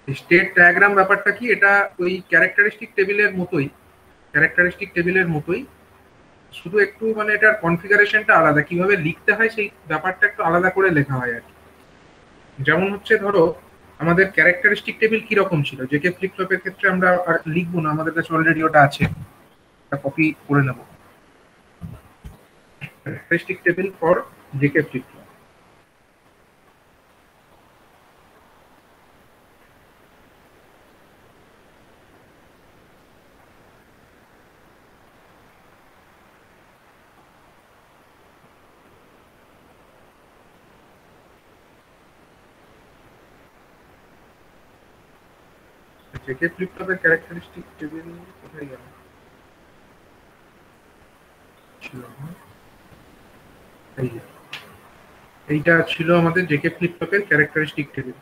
State diagram ব্যাপারটা কি, এটা ওই ক্যারেক্টারিস্টিক টেবিলের মতোই, শুধু একটু মানে এটার কনফিগারেশনটা আলাদা, কিভাবে লিখতে হয় সেই ব্যাপারটা একটু আলাদা করে লেখা হয় আর কি। যেমন হচ্ছে ধরো আমাদের ক্যারেক্টারিস্টিক টেবিল কিরকম ছিল, জেকে ফ্লিপ ফ্লপের ক্ষেত্রে আমরা আর লিখবো না, আমাদের কাছে অলরেডি ওটা আছে, কপি করে নেব। Characteristic table for JK flip flop. JK flip ফ্লপের ক্যারেক্টারিস্টিক টেবিল কোথায় গেল, ছিল না? এই যে, এইটা ছিল আমাদের জেকে ফ্লিপ ফ্লপের ক্যারেক্টারিস্টিক টেবিল।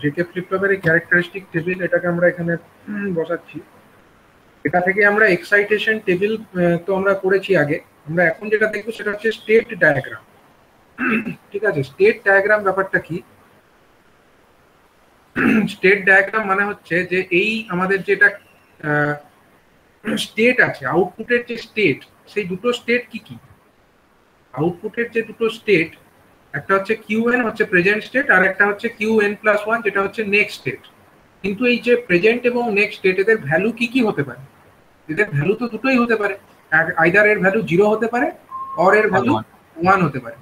জেকে ফ্লিপ ফ্লপের এই ক্যারেক্টারিস্টিক টেবিল, এটাকে আমরা এখানে বসাচ্ছি। এটা থেকে আমরা এক্সাইটেশন টেবিল তো আমরা করেছি আগে, আমরা এখন যেটা দেখবো সেটা হচ্ছে স্টেট ডায়াগ্রাম। ঠিক আছে, স্টেট ডায়াগ্রাম ব্যাপারটা কি, স্টেট ডায়াগ্রাম মানে হচ্ছে যে এই আমাদের যেটা স্টেট আছে, আউটপুটের যে স্টেট, সেই দুটো স্টেট কি কি, আউটপুটের যে দুটো স্টেট, একটা হচ্ছে কিউএন হচ্ছে প্রেজেন্ট স্টেট, আর একটা হচ্ছে কিউএন প্লাস ওয়ান যেটা হচ্ছে নেক্সট স্টেট। কিন্তু এই যে প্রেজেন্ট এবং নেক্সট স্টেট, এদের ভ্যালু কি কি হতে পারে, এদের ভ্যালু তো দুটোই হতে পারে, আইদার এর ভ্যালু 0 হতে পারে অর এর ভ্যালু 1 হতে পারে।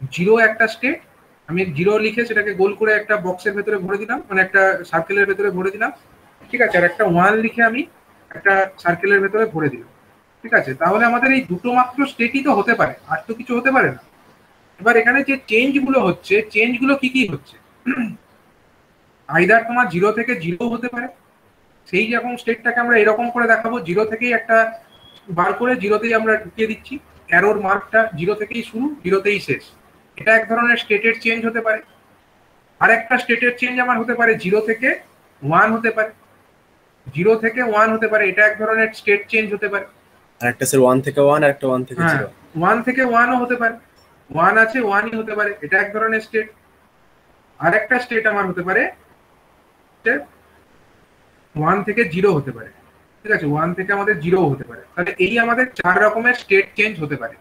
0 একটা স্টেট, আমি 0 লিখে সেটাকে গোল করে একটা বক্সের ভেতরে ভরে দিলাম, মানে একটা সার্কেলের ভেতরে ভরে দিলাম, ঠিক আছে, আর একটা 1 লিখে আমি একটা সার্কেলের ভেতরে ভরে দিলাম, ঠিক আছে। তাহলে আমাদের এই দুটো মাত্র স্টেটই তো হতে পারে, আর তো কিছু হতে পারে না। এবার এখানে যে চেঞ্জ গুলো হচ্ছে, চেঞ্জ গুলো কি কি হচ্ছে, আইদার তোমার 0 থেকে 0 হতে পারে, সেই যখন স্টেটটাকে আমরা এরকম করে দেখাবো, 0 থেকেই একটা বার করে 0তেই আমরা ঢুকিয়ে দিচ্ছি, অ্যারোর মার্কটা 0 থেকেই শুরু 0তেই শেষ, এটা এক ধরনের স্টেটের চেঞ্জ হতে পারে। আর একটা স্টেটের চেঞ্জ আমার হতে পারে 0 থেকে 1 হতে পারে, 0 থেকে 1 হতে পারে, এটা এক ধরনের স্টেট চেঞ্জ হতে পারে। আর একটা স্যার 1 থেকে 1 আর একটা 1 থেকে 0, 1 থেকে 1 ও হতে পারে, 1 আছে 1ই হতে পারে, এটা এক ধরনের স্টেট। আর একটা স্টেট আমার হতে পারে 1 থেকে 0 হতে পারে, ঠিক আছে, 1 থেকে আমাদের 0 হতে পারে। তাহলে এই আমাদের 4 রকমের স্টেট চেঞ্জ হতে পারে।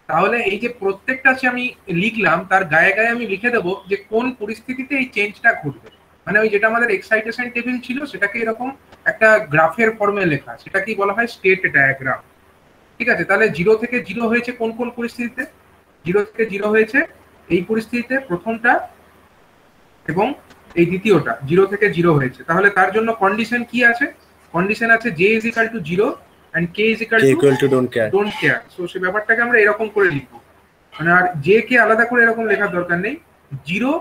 তাহলে এই যে প্রত্যেকটা আমি লিখলাম, তার গায়ে গায়ে আমি লিখে দেবো যে কোন পরিস্থিতিতে এই চেঞ্জটা ঘটবে। মানে ওই যেটা আমাদের এক্সাইটেশন টেবিল ছিল, সেটাকে এরকম একটা গ্রাফের ফর্মে লেখা, সেটাকেই বলা হয় স্টেট ডায়াগ্রাম। ঠিক আছে, তাহলে 0 থেকে 0 হয়েছে কোন কোন পরিস্থিতিতে, 0 থেকে 0 হয়েছে এই পরিস্থিতিতে প্রথমটা এবং এই দ্বিতীয়টা 0 থেকে 0 হয়েছে। তাহলে তার জন্য কন্ডিশন কি আছে, কন্ডিশন আছে j is equal to 0 and k is equal to don't care। So সেই ব্যাপারটাকে আমরা এরকম করে লিখবো, মানে আর j কে আলাদা করে এরকম লেখার দরকার নেই, 0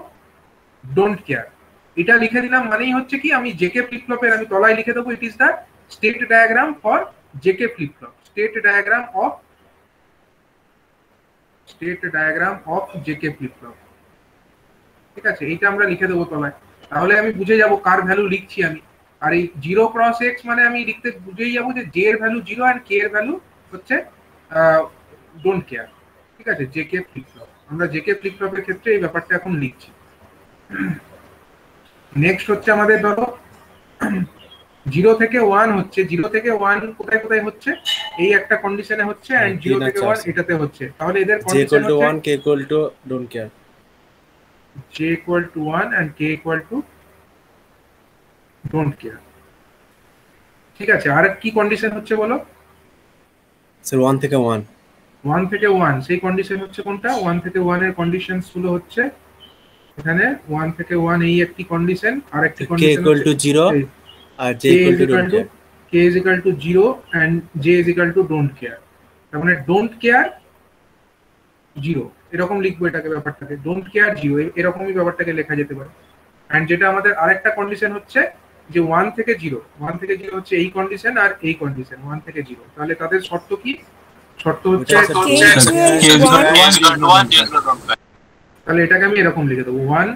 ডোন্ট কেয়ার, এটা লিখে দিলাম। মানেই হচ্ছে কি, আমি জেকে ফ্লিপ ফ্লপের আমি তলায় লিখে দেবো it is the state diagram for JK flip flop, state diagram of JK flip flop. ঠিক আছে, এইটা আমরা লিখে দেবো তলায়, তাহলে আমি বুঝে যাব কার ভ্যালু লিখছি আমি। আর এই 0 ক্রস x মানে আমি লিখতে বুঝেই যাবো যে j এর ভ্যালু 0 আর k এর ভ্যালু হচ্ছে ডোন্ট কেয়ার। ঠিক আছে, জেকে ফ্লিপ ফ্লপ, আমরা জেকে ফ্লিপ ফ্লপের ক্ষেত্রে এই ব্যাপারটা এখন লিখছি। নেক্সট হচ্ছে আমাদের ধরো 0 থেকে 1 হচ্ছে, 0 থেকে 1 কোথায় কোথায় হচ্ছে, এই একটা কন্ডিশনে হচ্ছে, এন্ড 0 থেকে 1 এটাতে হচ্ছে। তাহলে এদের কন্ডিশন হচ্ছে 1 k don't care, j equal to 1 and k equal to don't care। ঠিক আছে, আর কি কন্ডিশন হচ্ছে বলো স্যার 1 থেকে 1, 1 থেকে 1 সেই কন্ডিশন হচ্ছে কোনটা, 1 থেকে 1 এর কন্ডিশনস গুলো হচ্ছে এখানে 1 থেকে 1 এই একটি কন্ডিশন, আর একটি কন্ডিশন হচ্ছে k equal to 0 R j equal to don't care, k is equal to 0 and j is equal to don't care। তার মানে don't care 0 এরকম লিখবো এটাকে, ব্যাপারটাকে don't care 0 এরকমই ব্যাপারটাকে লেখা যেতে পারে। এন্ড যেটা আমাদের আরেকটা কন্ডিশন হচ্ছে যে 1 থেকে 0 হচ্ছে এই কন্ডিশন আর এই কন্ডিশন 1 থেকে 0, তাহলে তাদের শর্ত কি, শর্ত হচ্ছে তাহলে এটাকে আমি এরকম লিখে দেবো 1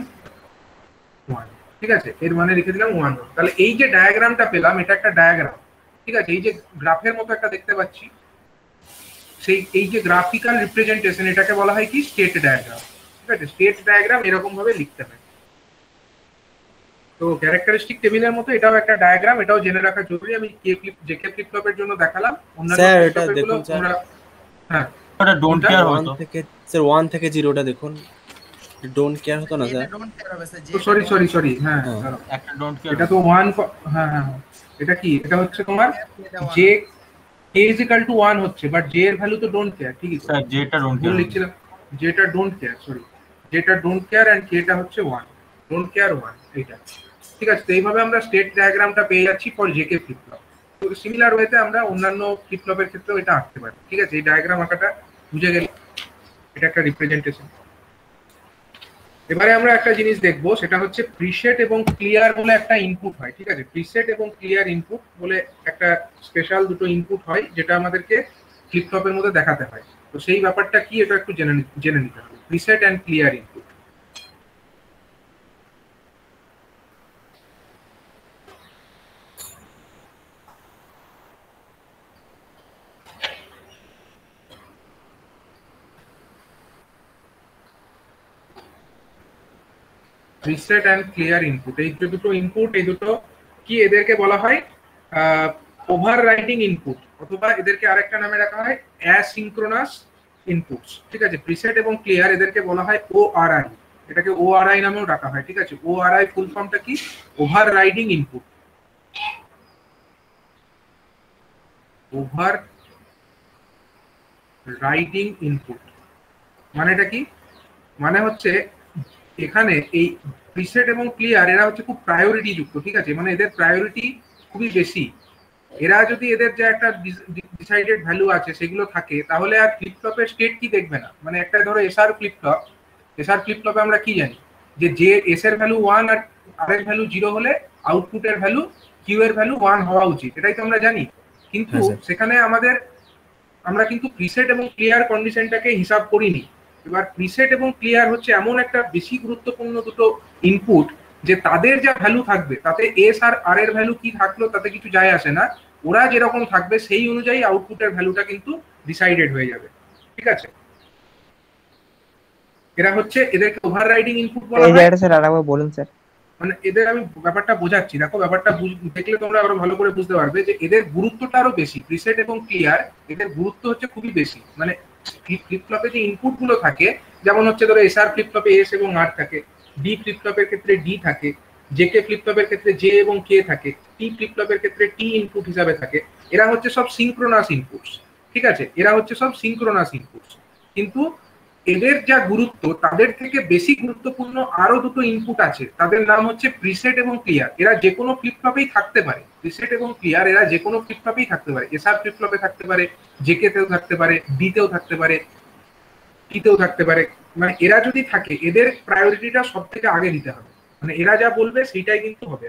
1, ঠিক আছে, এর মানে লিখে দিলাম 1 1। তাহলে এই যে ডায়াগ্রামটা পেলাম এটা একটা ডায়াগ্রাম, ঠিক আছে, এই যে গ্রাফের মতো একটা দেখতে পাচ্ছি, সেই এই যে গ্রাফিক্যাল রিপ্রেজেন্টেশন এটাকে বলা হয় কি স্টেট ডায়াগ্রাম, ঠিক আছে। স্টেট ডায়াগ্রাম এরকম ভাবে লিখতে হয়। তো ক্যারেক্টারিস্টিক টেবিলের মতো এটাও একটা ডায়াগ্রাম, এটাও জেনে রাখা জরুরি। আমি জেকে ফ্লিপ ফ্লপের জন্য দেখালাম, অন্যান্য স্যার ফ্লিপ এটা ফ্লপের গুলো দেখুন স্যার, তোমরা হ্যাঁ ওটা ডোন্ট কোনটা? কেয়ার 1 হতো থেকে স্যার 1 থেকে 0টা দেখুন, ডোন্ট কেয়ার হতো না স্যার। সরি হ্যাঁ হ্যাঁ। দাঁড়াও। একটা ডোন্ট কেয়ার এটা তো 1, হ্যাঁ হ্যাঁ হ্যাঁ। এটা কি, এটা হচ্ছে তোমার যে k is equal to 1 হচ্ছে, বাট j এর ভ্যালু তো ডোন্ট কেয়ার, ঠিকই তো? স্যার যেটা ডোন্ট ভুল কেয়ার লিখছিলাম, যেটা ডোন্ট কেয়ার, সরি, যেটা ডোন্ট কেয়ার এন্ড কেটা হচ্ছে 1, ডোন্ট কেয়ার 1 এইটা, ঠিক আছে। তো এইভাবে আমরা স্টেট ডায়াগ্রামটা পেয়ে যাচ্ছি ফর জেকে ফ্লিপ ফ্লপ। তো সিমিলার ওয়েতে আমরা অন্যান্য ফ্লিপ ফ্লপের ক্ষেত্রেও এটা আঁকতে পারি, ঠিক আছে। এই ডায়াগ্রাম আঁকাটা বুঝে গেলে এটা একটা রিপ্রেজেন্টেশন। এবারে আমরা একটা জিনিস দেখবো, সেটা হচ্ছে প্রিসেট এবং ক্লিয়ার বলে একটা ইনপুট হয়, ঠিক আছে। প্রিসেট এবং ক্লিয়ার ইনপুট বলে একটা স্পেশাল দুটো ইনপুট হয় যেটা আমাদেরকে ফ্লিপ ফ্লপের মধ্যে দেখাতে হয়। তো সেই ব্যাপারটা কি এটা একটু জেনে নিতে হবে, preset and clear input. Preset and clear input, এই যে দুটো ইনপুট, এই দুটো কি, এদেরকে বলা হয় ওভাররাইডিং ইনপুট, অথবা এদেরকে আরেকটা নামে রাখা হয় অ্যাসিনক্রোনাস ইনপুটস, ঠিক আছে। প্রিসেট এবং ক্লিয়ার এদেরকে বলা হয় ওআরআই, এটাকে ওআরআই নামেও ডাকা হয়, ঠিক আছে। ওআরআই ফুল ফর্মটা কি? Overriding input. Over riding input মানেটা কি? মানে হচ্ছে এখানে এই প্রিসেট এবং ক্লিয়ার এরা হচ্ছে খুব প্রায়োরিটি যুক্ত, ঠিক আছে, মানে এদের প্রায়োরিটি খুবই বেশি। এরা যদি এদের যে একটা ডিসাইডেড ভ্যালু আছে সেগুলো থাকে, তাহলে আর ফ্লিপ ফ্লপের স্টেট কি দেখবে না। মানে একটা ধরো SR flip flop, SR flip ফ্লপে আমরা কি জানি যে এস এর ভ্যালু 1 আর আর এর ভ্যালু 0 হলে আউটপুটের ভ্যালু কিউ এর ভ্যালু 1 হওয়া উচিত, এটাই তো আমরা জানি। কিন্তু সেখানে আমরা কিন্তু প্রিসেট এবং ক্লিয়ার কন্ডিশনটাকে হিসাব করিনি। এবার প্রিসেট এবং ক্লিয়ার হচ্ছে এমন একটা বেশি গুরুত্বপূর্ণ দুটো ইনপুট যে তাদের যা ভ্যালু থাকবে তাতে এস আর আর এর ভ্যালু কি থাকলো তাতে কিছু যায় আসে না, ওরা যেরকম থাকবে সেই অনুযায়ী আউটপুটের ভ্যালুটা কিন্তু ডিসাইডেড হয়ে যাবে, ঠিক আছে। এরা হচ্ছে এদেরকে ওভাররাইডিং ইনপুট বলা হয়। স্যার আরেকবার বলুন স্যার। মানে এদের আমি ব্যাপারটা বোঝাচ্ছি, দেখো ব্যাপারটা দেখলে তোমরা আরো ভালো করে বুঝতে পারবে যে এদের গুরুত্বটা আরো বেশি। প্রিসেট এবং ক্লিয়ার এদের গুরুত্ব হচ্ছে খুবই বেশি। মানে ফ্লিপ ফ্লপে যে ইনপুট গুলো থাকে, যেমন হচ্ছে ধরো এসআর ফ্লিপ ফ্লপে এস এবং আর থাকে, ডি ফ্লিপ ফ্লপের ক্ষেত্রে ডি থাকে, জেকে ফ্লিপ ফ্লপের ক্ষেত্রে জে এবং কে থাকে, টি ফ্লিপ ফ্লপের ক্ষেত্রে টি ইনপুট হিসাবে থাকে। এরা হচ্ছে সব সিনক্রোনাস ইনপুটস, ঠিক আছে, এরা হচ্ছে সব সিনক্রোনাস ইনপুটস। কিন্তু এদের যা গুরুত্ব তাদের থেকে বেশি গুরুত্বপূর্ণ আরো দুটো ইনপুট আছে, তাদের নাম হচ্ছে প্রিসেট এবং ক্লিয়ার। এরা যে কোনো ফ্লিপ ফ্লপেই থাকতে পারে, প্রিসেট এবং ক্লিয়ার এরা যে কোনো ফ্লিপ ফ্লপেই থাকতে পারে। এসআর ফ্লিপ ফ্লপে থাকতে পারে, জেকে তেও থাকতে পারে, ডি তেও থাকতে পারে, টিতেও থাকতে পারে। মানে এরা যদি থাকে এদের প্রায়োরিটিটা সব থেকে আগে দিতে হবে, মানে এরা যা বলবে সেটাই কিন্তু হবে।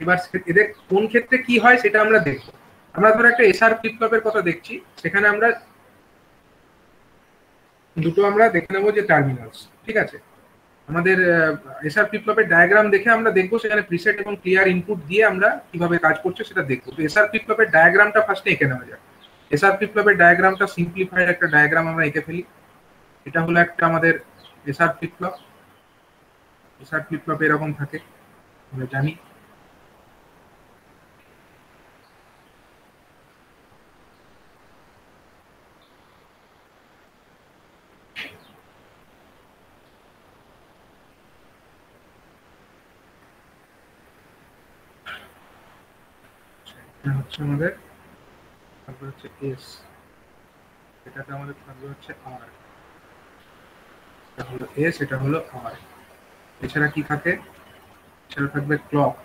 এবার এদের কোন ক্ষেত্রে কি হয় সেটা আমরা দেখবো। আমরা ধরো একটা এসআর ফ্লিপ ফ্লপের কথা দেখছি, সেখানে আমরা দুটো আমরা দেখে নেবো যে টার্মিনালস, ঠিক আছে। আমাদের এসআর ফ্লিপ ফ্লপের ডায়াগ্রাম দেখে আমরা দেখবো সেখানে প্রিসেট এবং ক্লিয়ার ইনপুট দিয়ে আমরা কিভাবে কাজ করছে সেটা দেখবো। তো এসআর ফ্লিপ ফ্লপের ডায়াগ্রামটা ফার্স্টে এঁকে নেওয়া যাক। এসআর ফ্লিপ ফ্লপের ডায়াগ্রামটা সিম্পলিফাইড একটা ডায়াগ্রাম আমরা এঁকে ফেলি। এটা হলো একটা আমাদের SR flip flop. SR flip flop এরকম থাকে আমরা জানি। হচ্ছে আমাদের তারপর হচ্ছে এস, এটাতে আমাদের থাকবে হচ্ছে আর, এটা হলো এস, এটা হলো আর। এছাড়া কি থাকে? এছাড়া থাকবে ক্লক,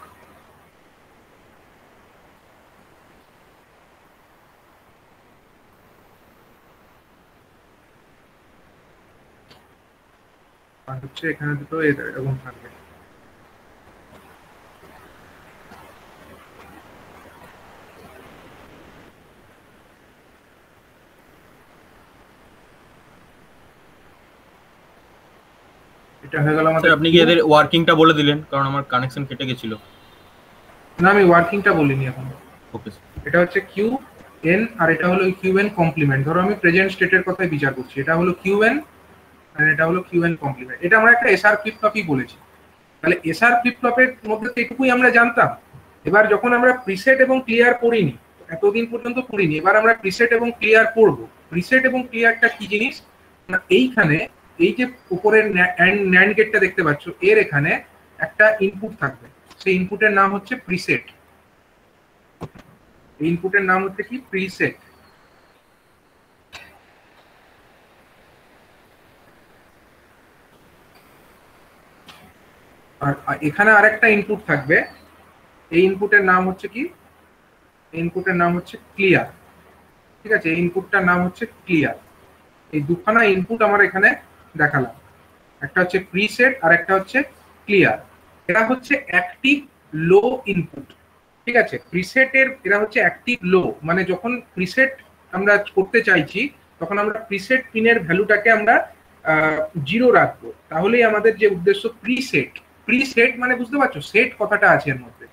আর হচ্ছে এখানে দুটো এরকম থাকবে। এটা হয়ে গেল আমাদের। স্যার আপনি কি এদের ওয়ার্কিংটা বলে দিলেন, কারণ আমার কানেকশন কেটে গেছিল। না, আমি ওয়ার্কিংটা বলিনি এখন। Okay sir. এটা হচ্ছে কিউ এন আর এটা হলো কিউ এন কমপ্লিমেন্ট। ধরো আমি প্রেজেন্ট স্টেটের কথাই বিচার করছি, এটা হলো কিউ এন আর এটা হলো কিউ এন কমপ্লিমেন্ট। এটা আমরা একটা এসআর ফ্লিপ ফ্লপই বলেছি। তাহলে এসআর ফ্লিপ ফ্লপের মধ্যে তো এটুকুই আমরা জানতাম। এবার যখন আমরা প্রিসেট এবং ক্লিয়ার পড়িনি, এতদিন পর্যন্ত পড়িনি, এবার আমরা প্রিসেট এবং ক্লিয়ার পড়বো। প্রিসেট এবং ক্লিয়ারটা কি জিনিস? এইখানে এই যে উপরের ন্যান্ড গেটটা দেখতে পাচ্ছ, এর এখানে একটা ইনপুট থাকবে, সেই ইনপুটের নাম হচ্ছে প্রিসেট। এই ইনপুটের নাম হচ্ছে কি? প্রিসেট। আর এখানে আরেকটা ইনপুট থাকবে, এই ইনপুটের নাম হচ্ছে কি? ইনপুটের নাম হচ্ছে ক্লিয়ার। ঠিক আছে, এই ইনপুটটার নাম হচ্ছে ক্লিয়ার। এই দুখানা ইনপুট আমার এখানে দেখালাম, একটা হচ্ছে প্রিসেট আর একটা হচ্ছে ক্লিয়ার। এটা হচ্ছে অ্যাক্টিভ লো ইনপুট। ঠিক আছে, প্রিসেটের এরা হচ্ছে অ্যাক্টিভ লো, মানে যখন প্রিসেট আমরা করতে চাইছি তখন আমরা প্রিসেট পিনের ভ্যালুটাকে আমরা 0 রাখবো, তাহলেই আমাদের যে উদ্দেশ্য প্রিসেট। প্রিসেট মানে বুঝতে পারছো, সেট কথাটা আছে এর মধ্যে।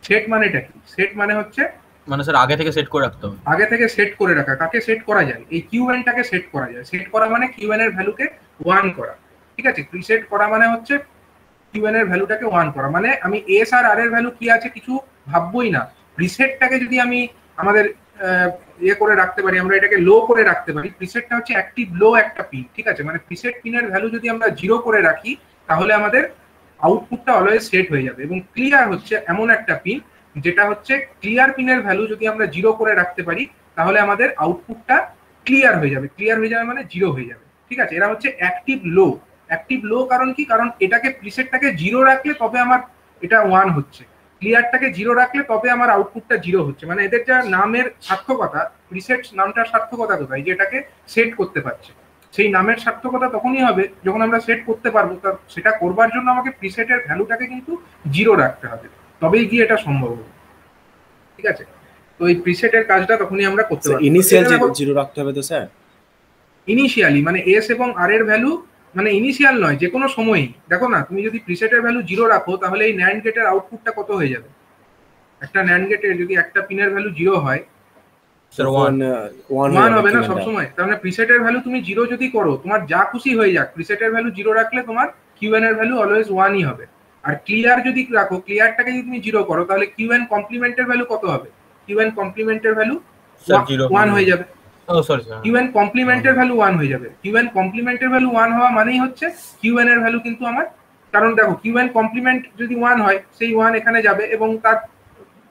সেট মানেটা কি? সেট মানে হচ্ছে মানে স্যার আগে থেকে সেট করে রাখতে হবে। আগে থেকে সেট করে রাখা। কাকে সেট করা যায়? এই কিউএনটাকে সেট করা যায়। সেট করা মানে কিউএন এর ভ্যালুকে 1 করা। ঠিক আছে, প্রিসেট করা মানে হচ্ছে কিউএন এর ভ্যালুটাকে 1 করা। মানে আমি এস আর আর এর ভ্যালু কি আছে কিছু ভাববই না। প্রিসেটটাকে যদি আমি আমাদের ইয়ে করে রাখতে পারি, আমরা এটাকে লো করে রাখতে পারি। প্রিসেটটা হচ্ছে অ্যাক্টিভ লো একটা পিন। ঠিক আছে, মানে প্রিসেট পিনের ভ্যালু যদি আমরা 0 করে রাখি তাহলে আমাদের আউটপুটটা অলওয়েজ সেট হয়ে যাবে। এবং ক্লিয়ার হচ্ছে এমন একটা পিন যেটা হচ্ছে ক্লিয়ার পিনের ভ্যালু যদি আমরা 0 করে রাখতে পারি তাহলে আমাদের আউটপুটটা ক্লিয়ার হয়ে যাবে। ক্লিয়ার হয়ে যাবে মানে 0 হয়ে যাবে। ঠিক আছে, এরা হচ্ছে অ্যাক্টিভ লো। অ্যাক্টিভ লো কারণ কি? কারণ এটাকে প্রিসেটটাকে 0 রাখলে তবে আমার এটা 1 হচ্ছে, ক্লিয়ারটাকে 0 রাখলে তবে আমার আউটপুটটা 0 হচ্ছে। মানে এদের যা নামের সার্থকতা, প্রিসেট নামটার সার্থকতা কোথায়? যে এটাকে সেট করতে পারছে। সেই নামের সার্থকতা তখনই হবে যখন আমরা সেট করতে পারবো। সেটা করবার জন্য আমাকে প্রিসেটের ভ্যালুটাকে কিন্তু 0 রাখতে হবে, তবেই গিয়ে এটা সম্ভব হবে। ঠিক আছে, তো এই প্রিসেটের কাজটা তখনই আমরা করতে পারবো। ইনিশিয়াল 0 রাখতে হবে তো স্যার? ইনিশিয়ালি মানে এস এবং আর এর ভ্যালু, মানে ইনিশিয়াল নয়, যে কোনো সময়ই। দেখো না, তুমি যদি প্রিসেটের ভ্যালু 0 রাখো তাহলে এই ন্যান্ড গেটের আউটপুটটা কত হয়ে যাবে? একটা ন্যান্ড গেটের যদি একটা পিনের ভ্যালু 0 হয়, স্যার 1 হবে না সবসময়। তার মানে প্রিসেটের ভ্যালু তুমি 0 যদি করো, তোমার যা খুশি হয়ে যাক, প্রিসেটের ভ্যালু 0 রাখলে তোমার কিউএন এর ভ্যালু অলওয়েজ 1ই হবে। আর ক্লিয়ার যদি রাখো, ক্লিয়ারটাকে যদি তুমি 0 করো তাহলে কিউএন কমপ্লিমেন্টের ভ্যালু কত হবে? কিউএন কমপ্লিমেন্টের ভ্যালু 1 হয়ে যাবে। কিউএন কমপ্লিমেন্টের ভ্যালু 1 হয়ে যাবে। কিউএন কমপ্লিমেন্টের ভ্যালু 1 হওয়া মানেই হচ্ছে কিউএন এর ভ্যালু কিন্তু আমার, কারণ দেখো কিউএন কমপ্লিমেন্ট যদি 1 হয় সেই 1 এখানে যাবে এবং তার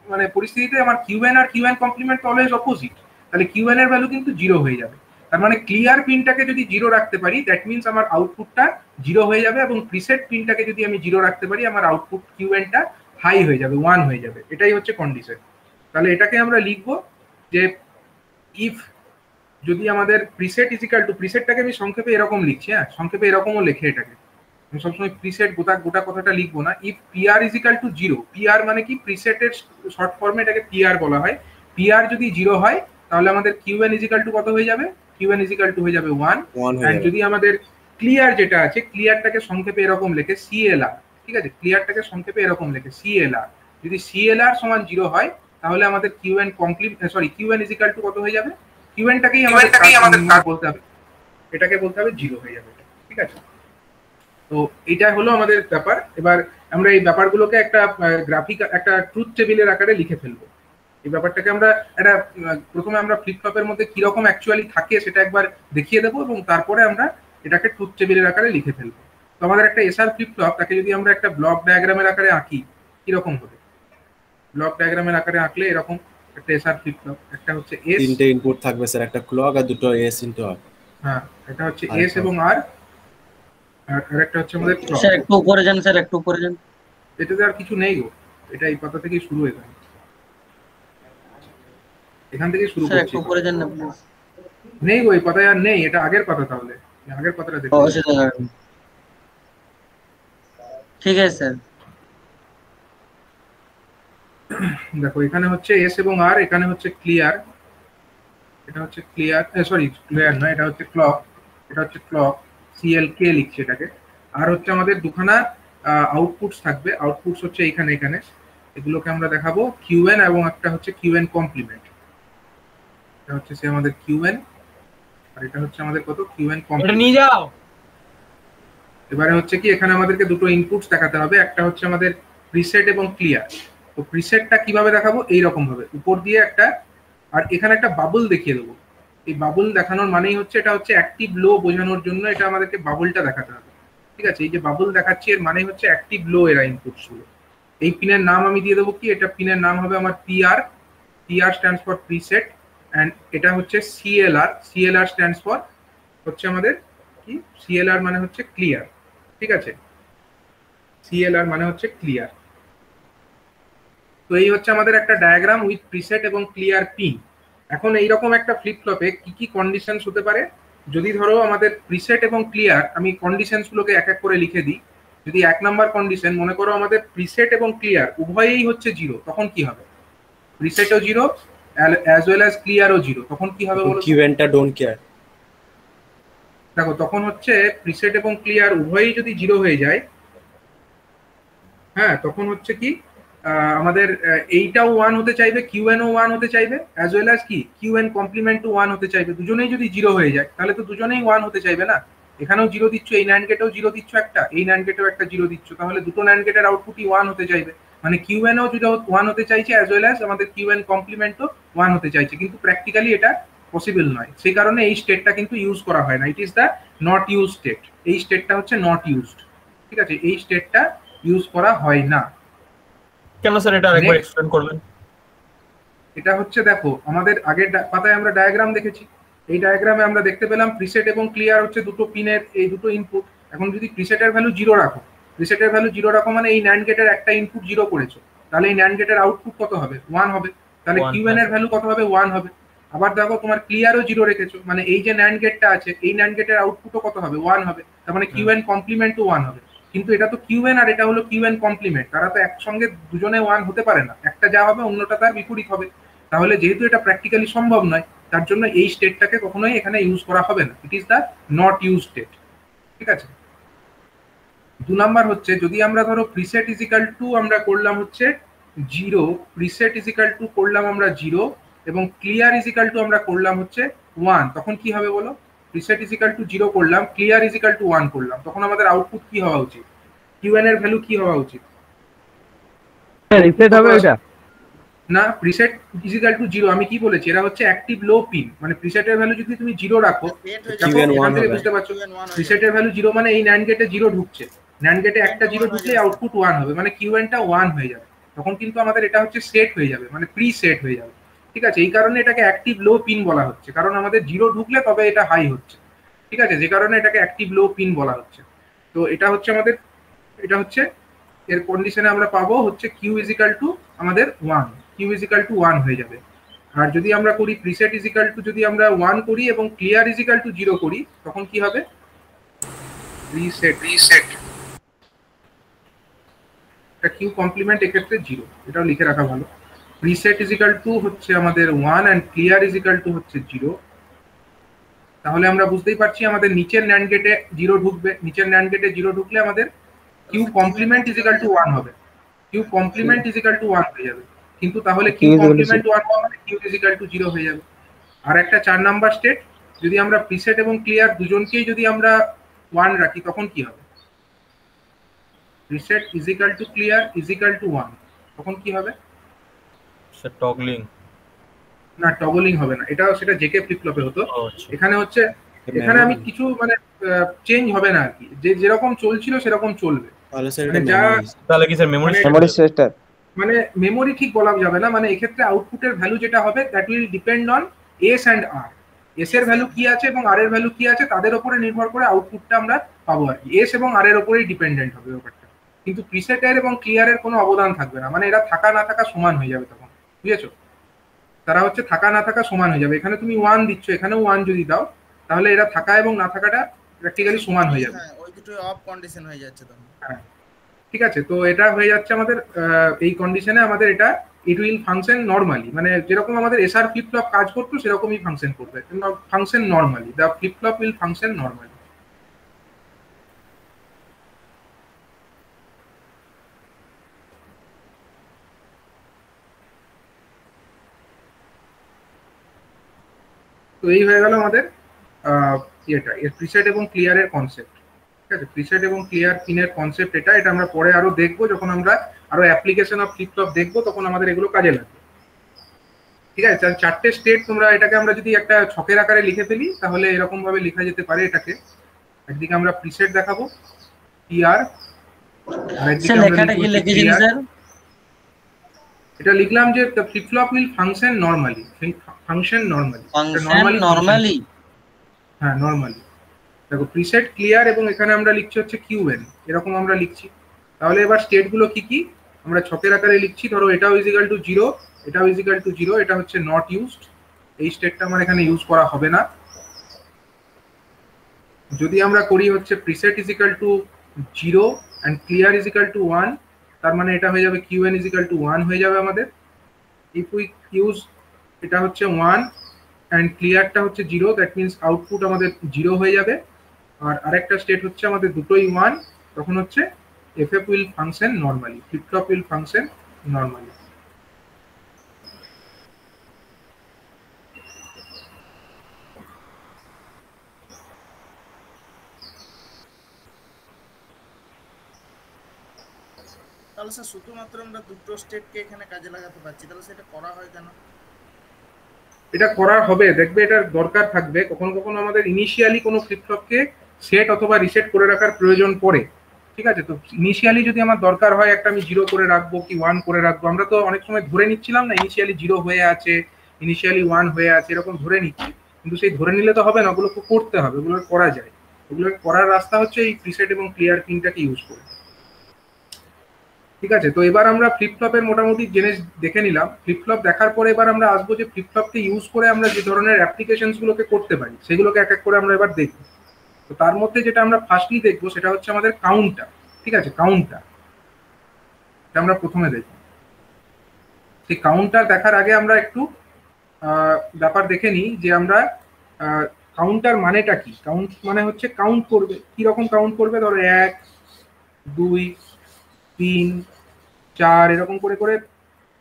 মানে পরিস্থিতিতে আমার কিউএন আর কিউএন কমপ্লিমেন্ট অলওয়েজ অপোজিট, তাহলে কিউএন এর ভ্যালু কিন্তু 0 হয়ে যাবে। তার মানে ক্লিয়ার পিনটাকে যদি 0 রাখতে পারি দ্যাট মিন্স আমার আউটপুটটা 0 হয়ে যাবে, এবং প্রিসেট পিনটাকে যদি আমি 0 রাখতে পারি আমার আউটপুট কিউএনটা হাই হয়ে যাবে, 1 হয়ে যাবে। এটাই হচ্ছে কন্ডিশন। তাহলে এটাকে আমরা লিখবো যে ইফ যদি আমাদের প্রিসেট ইজ ইকুয়াল টু, প্রিসেটটাকে আমি সংক্ষেপে এরকম লিখছি, হ্যাঁ সংক্ষেপে এরকমও লেখে এটাকে, আমি সবসময় প্রিসেট গোটা কথাটা লিখবো না। If PR is equal two 0, PR মানে কি? প্রিসেটের শর্ট ফর্মে এটাকে পিআর বলা হয়। পিআর যদি 0 হয় তাহলে আমাদের কিউএন ইজ ইকুয়াল টু কত হয়ে যাবে? কিউএন ইজ ইকুয়াল টু হয়ে যাবে 1। এন্ড যদি আমাদের ক্লিয়ার যেটা আছে, ক্লিয়ারটাকে সংক্ষেপে এরকম লেখে সিএলআর। ঠিক আছে, ক্লিয়ারটাকে সংক্ষেপে এরকম লেখে সিএলআর। যদি সিএলআর সমান 0 হয় তাহলে আমাদের QN QN is equal two কত হয়ে যাবে? কিউএনটাকেই আমাদের বলতে হবে, এটাকে বলতে হবে 0 হয়ে যাবে। ঠিক আছে, তো এটা হলো আমাদের ব্যাপার। এবার আমরা এই ব্যাপারগুলোকে একটা গ্রাফিক, একটা ট্রুথ টেবিলের আকারে লিখে ফেলবো। এই ব্যাপারটাকে আমরা একটা প্রথমে আমরা ফ্লিপ ফ্লপের মধ্যে কিরকম অ্যাকচুয়ালি থাকে সেটা একবার দেখিয়ে দেবো, এবং তারপরে আমরা এটাকে ট্রুথ টেবিলের আকারে লিখে ফেলবো। তো আমাদের একটা এসআর ফ্লিপ ফ্লপ, তাকে যদি আমরা একটা ব্লক ডায়াগ্রামের আকারে আঁকি কিরকম হবে? ব্লক ডায়াগ্রামের আকারে আঁকলে এরকম একটা এসআর ফ্লিপ ফ্লপ, একটা হচ্ছে এস, তিনটে ইনপুট থাকবে স্যার, একটা ক্লক আর দুটো এস ইনটু আর। হ্যাঁ, এটা হচ্ছে এস এবং আর, আর একটা হচ্ছে আমাদের ক্লক। স্যার একটু উপরে যান, স্যার একটু উপরে যান। এটাতে আর কিছু নেই গো, এটা এই পাতা থেকেই শুরু হয়ে গেল, এখান থেকেই শুরু স্যার করছি। একটু উপরে যান না প্লিজ। নেই গো, এই পাতায় আর নেই, এটা আগের পাতা। তাহলে আগের পাতাটা দেখো। ঠিক আছে স্যার, দেখো এখানে হচ্ছে এস এবং আর, এখানে হচ্ছে ক্লিয়ার, এটা হচ্ছে ক্লিয়ার, সরি ক্লিয়ার নয়, এটা হচ্ছে ক্লক, এটা হচ্ছে ক্লক, সিএল কে লিখছে এটাকে। আর হচ্ছে আমাদের দুখানা আউটপুটস থাকবে। আউটপুটস হচ্ছে এখানে এখানে, এগুলোকে আমরা দেখাবো কিউএন এবং একটা হচ্ছে কিউএন কমপ্লিমেন্ট। এটা হচ্ছে সে আমাদের কিউএন আর এটা হচ্ছে আমাদের কত কিউএন এটা কমপ্লিমেন্ট। নিয়ে যাও। এবারে হচ্ছে কি এখানে আমাদেরকে দুটো ইনপুটস দেখাতে হবে, একটা হচ্ছে আমাদের প্রিসেট এবং ক্লিয়ার। তো প্রিসেটটা কিভাবে দেখাবো, এইরকম ভাবে উপর দিয়ে একটা, আর এখানে একটা বাবল দেখিয়ে দেবো। এই বাবল দেখানোর মানেই হচ্ছে এটা হচ্ছে অ্যাক্টিভ লো বোঝানোর জন্য এটা আমাদেরকে বাবলটা দেখাতে হবে। ঠিক আছে, এই যে বাবল দেখাচ্ছি এর মানে হচ্ছে অ্যাক্টিভ লো এরা ইনপুটস গুলো। এই পিনের নাম আমি দিয়ে দেবো কি, এটা পিনের নাম হবে আমার PR. PR stands for preset and এটা হচ্ছে সিএলআর। সিএলআর স্ট্যান্ডস ফর হচ্ছে আমাদের কি, সিএলআর মানে হচ্ছে ক্লিয়ার। ঠিক আছে, সিএলআর মানে হচ্ছে ক্লিয়ার। তো এই হচ্ছে আমাদের একটা ডায়াগ্রাম উইথ প্রিসেট এবং ক্লিয়ার পিন। এখন এইরকম একটা ফ্লিপ ফ্লপে কি কি কন্ডিশনস হতে পারে, যদি ধরো আমাদের প্রিসেট এবং ক্লিয়ার, আমি কন্ডিশনস গুলোকে এক এক করে লিখে দিই। যদি 1 নাম্বার কন্ডিশন মনে করো আমাদের প্রিসেট এবং ক্লিয়ার উভয়েই হচ্ছে 0, তখন কি হবে? প্রিসেটও 0 অ্যাজ ওয়েল অ্যাজ ক্লিয়ারও 0, তখন কি হবে বলো? কিউএনটা ডোন্ট কেয়ার। দেখো তখন হচ্ছে প্রিসেট এবং ক্লিয়ার উভয়ই যদি 0 হয়ে যায়, হ্যাঁ তখন হচ্ছে কি আমাদের এইটাও 1 হতে চাইবে, কিউএনও 1 হতে চাইবে, অ্যাজ ওয়েল অ্যাজ কি কিউএন কমপ্লিমেন্ট টু 1 হতে চাইবে। দুজনেই যদি 0 হয়ে যায় তাহলে তো দুজনেই 1 হতে চাইবে না। এখানেও 0 দিচ্ছ, এই ন্যান্ড গেটেও 0 দিচ্ছ একটা, এই ন্যান্ড গেটেও একটা 0 দিচ্ছ, তাহলে দুটো ন্যান্ড গেটের আউটপুটই 1 হতে চাইবে। মানে কিউএনও 1 হতে চাইছে অ্যাজ ওয়েল অ্যাজ আমাদের কিউএন কমপ্লিমেন্টও 1 হতে চাইছে, কিন্তু প্র্যাকটিক্যালি এটা পসিবল নয়। সেই কারণে এই স্টেটটা কিন্তু ইউজ করা হয় না। ইট is the not use state. এই স্টেটটা হচ্ছে নট ইউজড। ঠিক আছে, এই স্টেটটা ইউজ করা হয় না। কেন স্যার এটা আরেকবার এক্সপ্লেন করবেন? এটা হচ্ছে দেখো আমাদের আগের পাতায় আমরা ডায়াগ্রাম দেখেছি। এই ডায়াগ্রামে আমরা দেখতে পেলাম প্রিসেট এবং ক্লিয়ার হচ্ছে দুটো পিনের এই দুটো ইনপুট। এখন যদি প্রিসেটের ভ্যালু 0 রাখো, প্রিসেটের ভ্যালু 0 রাখো মানে এই ন্যান্ড গেটের একটা ইনপুট 0 করেছো, তাহলে এই ন্যান্ড গেটের আউটপুট কত হবে? 1 হবে। তাহলে কিউএন এর ভ্যালু কত হবে? 1 হবে। আবার দেখো তোমার ক্লিয়ারও 0 রেখেছো, মানে এই যে ন্যান্ড গেটটা আছে এই ন্যান্ড গেটের আউটপুটও কত হবে? 1 হবে। তার মানে কিউএন কমপ্লিমেন্টও 1 হবে। কিন্তু এটা তো কিউএন আর এটা হলো কিউএন কমপ্লিমেন্ট, তারা তো একসঙ্গে দুজনে 1 হতে পারে না, একটা যা হবে অন্যটা তার বিপরীত হবে। তাহলে যেহেতু এটা প্র্যাকটিক্যালি সম্ভব নয়, তার জন্য এই স্টেটটাকে কখনোই এখানে ইউজ করা হবে না। ইট is the not use state. ঠিক আছে, 2 নাম্বার হচ্ছে যদি আমরা ধরো প্রিসেট ইজিক্যাল টু আমরা করলাম হচ্ছে 0, প্রিসেট ইজিক্যাল টু করলাম আমরা 0 এবং ক্লিয়ার ইজিক্যাল টু আমরা করলাম হচ্ছে 1, তখন কি হবে বলো? প্রিসেট ইজিক্যাল টু 0 করলাম, ক্লিয়ার ইজিক্যাল টু 1 করলাম, তখন আমাদের আউটপুট কি হওয়া উচিত? কিউএন এর ভ্যালু কি হওয়া উচিত? রিসেট হবে এটা না, প্রিসেট ইজিক্যাল টু 0 আমি কি বলেছি, এরা হচ্ছে অ্যাক্টিভ লো পিন। মানে প্রিসেটের ভ্যালু যদি তুমি 0 রাখো, এখান থেকে বুঝতে পারছো প্রিসেটের ভ্যালু 0 মানে এই ন্যান্ড গেটে 0 ঢুকছে, ন্যান্ড গেটে একটা 0 ঢুকলে আউটপুট 1 হবে, মানে কিউএনটা 1 হয়ে যাবে। তখন কিন্তু আমাদের এটা হচ্ছে সেট হয়ে যাবে, মানে প্রি সেট হয়ে যাবে। ঠিক আছে, এই কারণে এটাকে অ্যাক্টিভ লো পিন বলা হচ্ছে, কারণ আমাদের 0 ঢুকলে তবে এটা হাই হচ্ছে। ঠিক আছে, যে কারণে এটাকে অ্যাক্টিভ লো পিন বলা হচ্ছে। তো এটা হচ্ছে আমাদের, এটা হচ্ছে এর কন্ডিশনে আমরা পাবো হচ্ছে কিউ ইজিক্যাল টু আমাদের 1, কিউ ইজিক্যাল টু 1 হয়ে যাবে। আর যদি আমরা করি প্রিসেট ইজিক্যাল টু যদি আমরা 1 করি এবং ক্লিয়ার ইজিক্যাল টু 0 করি, তখন কি হবে? রিসেট এটা কিউ কমপ্লিমেন্ট এক্ষেত্রে 0, এটাও লিখে রাখা ভালো। প্রিসেট ইজিক্যাল টু হচ্ছে আমাদের 1 এন্ড ক্লিয়ার ইজিক্যাল টু হচ্ছে 0। তাহলে আমরা বুঝতেই পারছি আমাদের নিচের ন্যান্ড গেটে 0 ঢুকবে, নিচের ন্যান্ড গেটে 0 ঢুকলে আমাদের কিউ কমপ্লিমেন্ট ইজিক্যাল টু 1 হবে, কিউ কমপ্লিমেন্ট ইজিক্যাল টু 1 হয়ে যাবে। কিন্তু তাহলে কিউ কমপ্লিমেন্ট 1 মানে কিউ ইজিক্যাল টু 0 হয়ে যাবে। আর একটা 4 নাম্বার স্টেট, যদি আমরা প্রিসেট এবং ক্লিয়ার দুজনকেই যদি আমরা 1 রাখি, তখন কি হবে? Preset equal to clear equal to 1, তখন কি হবে? Sir toggling. না, টগলিং হবে না, এটা সেটা জেকে ফ্লিপ ফ্লপে হতো। এখানে হচ্ছে এখানে আমি কিছু মানে চেঞ্জ হবে না আর কি, যে যেরকম চলছিল সেরকম চলবে। তাহলে স্যার মানে এটা যা তাহলে কি স্যার মেমরি সেটার মানে মেমোরি ঠিক বলা যাবে না, মানে এক্ষেত্রে আউটপুটের ভ্যালু যেটা হবে that will depend on S and R. S এর ভ্যালু কি আছে এবং আর এর ভ্যালু কি আছে তাদের উপরে নির্ভর করে আউটপুটটা আমরা পাবো আর কি। এস এবং আর এর উপরেই ডিপেন্ডেন্ট হবে ব্যাপারটা, কিন্তু প্রিসেটের এবং ক্লিয়ারের কোনো অবদান থাকবে না, মানে এরা থাকা না থাকা সমান হয়ে যাবে তখন। বুঝেছো, তারা হচ্ছে থাকা না থাকা সমান হয়ে যাবে। এখানে তুমি 1 দিচ্ছ, এখানেও 1 যদি দাও, তাহলে এরা থাকা এবং না থাকাটা প্র্যাকটিক্যালি সমান হয়ে যাবে। ওই দুটোই অফ কন্ডিশন হয়ে যাচ্ছে তখন। হ্যাঁ, ঠিক আছে, তো এটা হয়ে যাচ্ছে আমাদের এই কন্ডিশনে আমাদের এটা ইট উইল ফাংশন নরমালি, মানে যেরকম আমাদের এসআর ফ্লিপ ফ্লপ কাজ করতো সেরকমই ফাংশন করবে, কিন্তু function normally, the flip flop will function normally. 4 number state, যদি আমরা প্রিসেট এবং ক্লিয়ার দুজনকেই যদি আমরা 1 রাখি, তখন কি হবে? Preset equal to clear equal to 1, তখন কি হবে? তো এই হয়ে গেল আমাদের ইয়েটা, এর প্রিসেট এবং ক্লিয়ারের কনসেপ্ট। ঠিক আছে, প্রিসেট এবং ক্লিয়ার পিনের কনসেপ্ট এটা আমরা পরে আরো দেখবো, যখন আমরা আরো অ্যাপ্লিকেশন অফ ফ্লিপ ফ্লপ দেখবো তখন আমাদের এগুলো কাজে লাগবে। ঠিক আছে, চারটে স্টেট তোমরা এটাকে আমরা যদি একটা ছকের আকারে লিখে ফেলি তাহলে এরকম ভাবে লেখা যেতে পারে এটাকে। একদিকে আমরা প্রিসেট দেখাবো পিআর, আর একদিকে স্যার আমরা লেখাটা কি লিখবো লিখেছেন clear। স্যার? এটা লিখলাম যে the flip flop will function normally, function normally, function normally. হ্যাঁ নরমালি। দেখো প্রিসেট ক্লিয়ার এবং এখানে আমরা লিখছি হচ্ছে কিউএন, এরকম আমরা লিখছি। তাহলে এবার স্টেট গুলো কি কি আমরা ছকের আকারে লিখছি। ধরো এটাও ইজিক্যাল টু 0, এটাও ইজিক্যাল টু 0, এটা হচ্ছে নট ইউজড, এই স্টেটটা আমার এখানে ইউজ করা হবে না। যদি আমরা করি হচ্ছে preset equal to 0 and clear equal to 1, তার মানে এটা হয়ে যাবে কিউএন ইজিক্যাল টু 1 হয়ে যাবে আমাদের। ইফ উই ইউজ এটা হচ্ছে 1 এন্ড ক্লিয়ারটা হচ্ছে 0, দ্যাট মিন্স আউটপুট আমাদের 0 হয়ে যাবে। আর আরেকটা স্টেট হচ্ছে আমাদের দুটোই 1, তখন হচ্ছে FF will function normally, flip flop will function normally. তাহলে স্যার শুধুমাত্র আমরা দুটো স্টেটকে এখানে কাজে লাগাতে পারছি, তাহলে সেটা করা হয় কেন? এটা করা হবে, দেখবে এটার দরকার থাকবে কখনো কখনো আমাদের ইনিশিয়ালি কোনো ফ্লিপ ফ্লপকে সেট অথবা রিসেট করে রাখার প্রয়োজন পড়ে। ঠিক আছে, তো ইনিশিয়ালি যদি আমার দরকার হয় একটা আমি 0 করে রাখবো কি 1 করে রাখবো, আমরা তো অনেক সময় ধরে নিচ্ছিলাম না ইনিশিয়ালি 0 হয়ে আছে, ইনিশিয়ালি 1 হয়ে আছে, এরকম ধরে নিচ্ছি। কিন্তু সেই ধরে নিলে তো হবে না, ওগুলোকে করতে হবে, ওগুলো করা যায়। ওগুলো করার রাস্তা হচ্ছে এই প্রিসেট এবং ক্লিয়ার পিনটাকে ইউজ করে। ঠিক আছে, তো এবার আমরা ফ্লিপ ফ্লপের মোটামুটি জিনিস দেখে নিলাম। ফ্লিপ ফ্লপ দেখার পরে এবার আমরা আসবো যে ফ্লিপ ফ্লপকে ইউজ করে আমরা যে ধরনের অ্যাপ্লিকেশনস গুলোকে করতে পারি সেগুলোকে এক এক করে আমরা এবার দেখবো। তো তার মধ্যে যেটা আমরা ফার্স্টলি দেখবো সেটা হচ্ছে আমাদের কাউন্টার। ঠিক আছে, কাউন্টার এটা আমরা প্রথমে দেখব। সেই কাউন্টার দেখার আগে আমরা একটু ব্যাপার দেখে নিই যে আমরা কাউন্টার মানেটা কি। কাউন্ট মানে হচ্ছে কাউন্ট করবে, কি রকম কাউন্ট করবে, ধরো 1 2 3 4 এরকম করে করে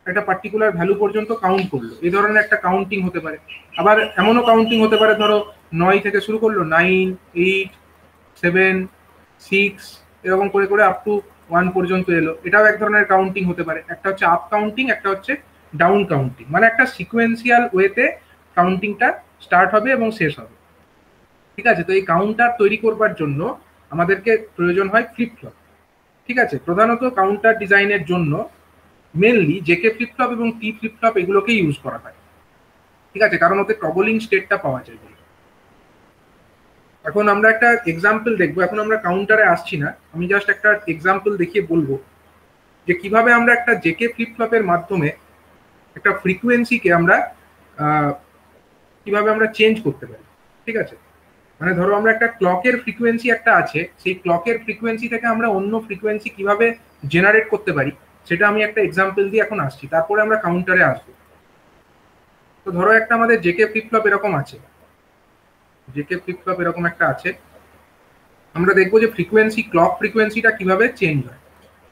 একটা পার্টিকুলার ভ্যালু পর্যন্ত কাউন্ট করলো, এই ধরনের একটা কাউন্টিং হতে পারে। আবার এমনও কাউন্টিং হতে পারে, ধরো 9 থেকে শুরু করলো 9 8 7 6 এরকম করে করে আপ টু 1 পর্যন্ত এলো, এটাও এক ধরনের কাউন্টিং হতে পারে। একটা হচ্ছে আপ কাউন্টিং, একটা হচ্ছে ডাউন কাউন্টিং, মানে একটা সিকোয়েন্সিয়াল ওয়েতে কাউন্টিংটা স্টার্ট হবে এবং শেষ হবে। ঠিক আছে, তো এই কাউন্টার তৈরি করবার জন্য আমাদেরকে প্রয়োজন হয় ফ্লিপ ফ্লপ। ঠিক আছে, প্রধানত কাউন্টার ডিজাইনের জন্য মেনলি জেকে ফ্লিপ ফ্লপ এবং টি ফ্লিপ ফ্লপ এগুলোকে ইউজ করা হয়। ঠিক আছে, কারণ ওতে টগলিং স্টেটটা পাওয়া যায়। এখন আমরা একটা এক্সাম্পল দেখবো, এখন আমরা কাউন্টারে আসছি না, আমি জাস্ট একটা এক্সাম্পল দেখিয়ে বলবো যে কিভাবে আমরা একটা জেকে ফ্লিপ ফ্লপের মাধ্যমে একটা ফ্রিকোয়েন্সিকে আমরা কিভাবে আমরা চেঞ্জ করতে পারি। ঠিক আছে, মানে ধরো আমরা একটা ক্লকের ফ্রিকোয়েন্সি একটা আছে, সেই ক্লকের ফ্রিকোয়েন্সি থেকে আমরা অন্য ফ্রিকোয়েন্সি কিভাবে জেনারেট করতে পারি সেটা আমি একটা এক্সাম্পল দিয়ে এখন আসছি, তারপরে আমরা কাউন্টারে আসবো। তো ধরো একটা আমাদের জেকে ফ্লিপ ফ্লপ এরকম আছে, জেকে ফ্লিপ ফ্লপ এরকম একটা আছে, আমরা দেখবো যে ফ্রিকোয়েন্সি, ক্লক ফ্রিকোয়েন্সিটা কিভাবে চেঞ্জ হয়।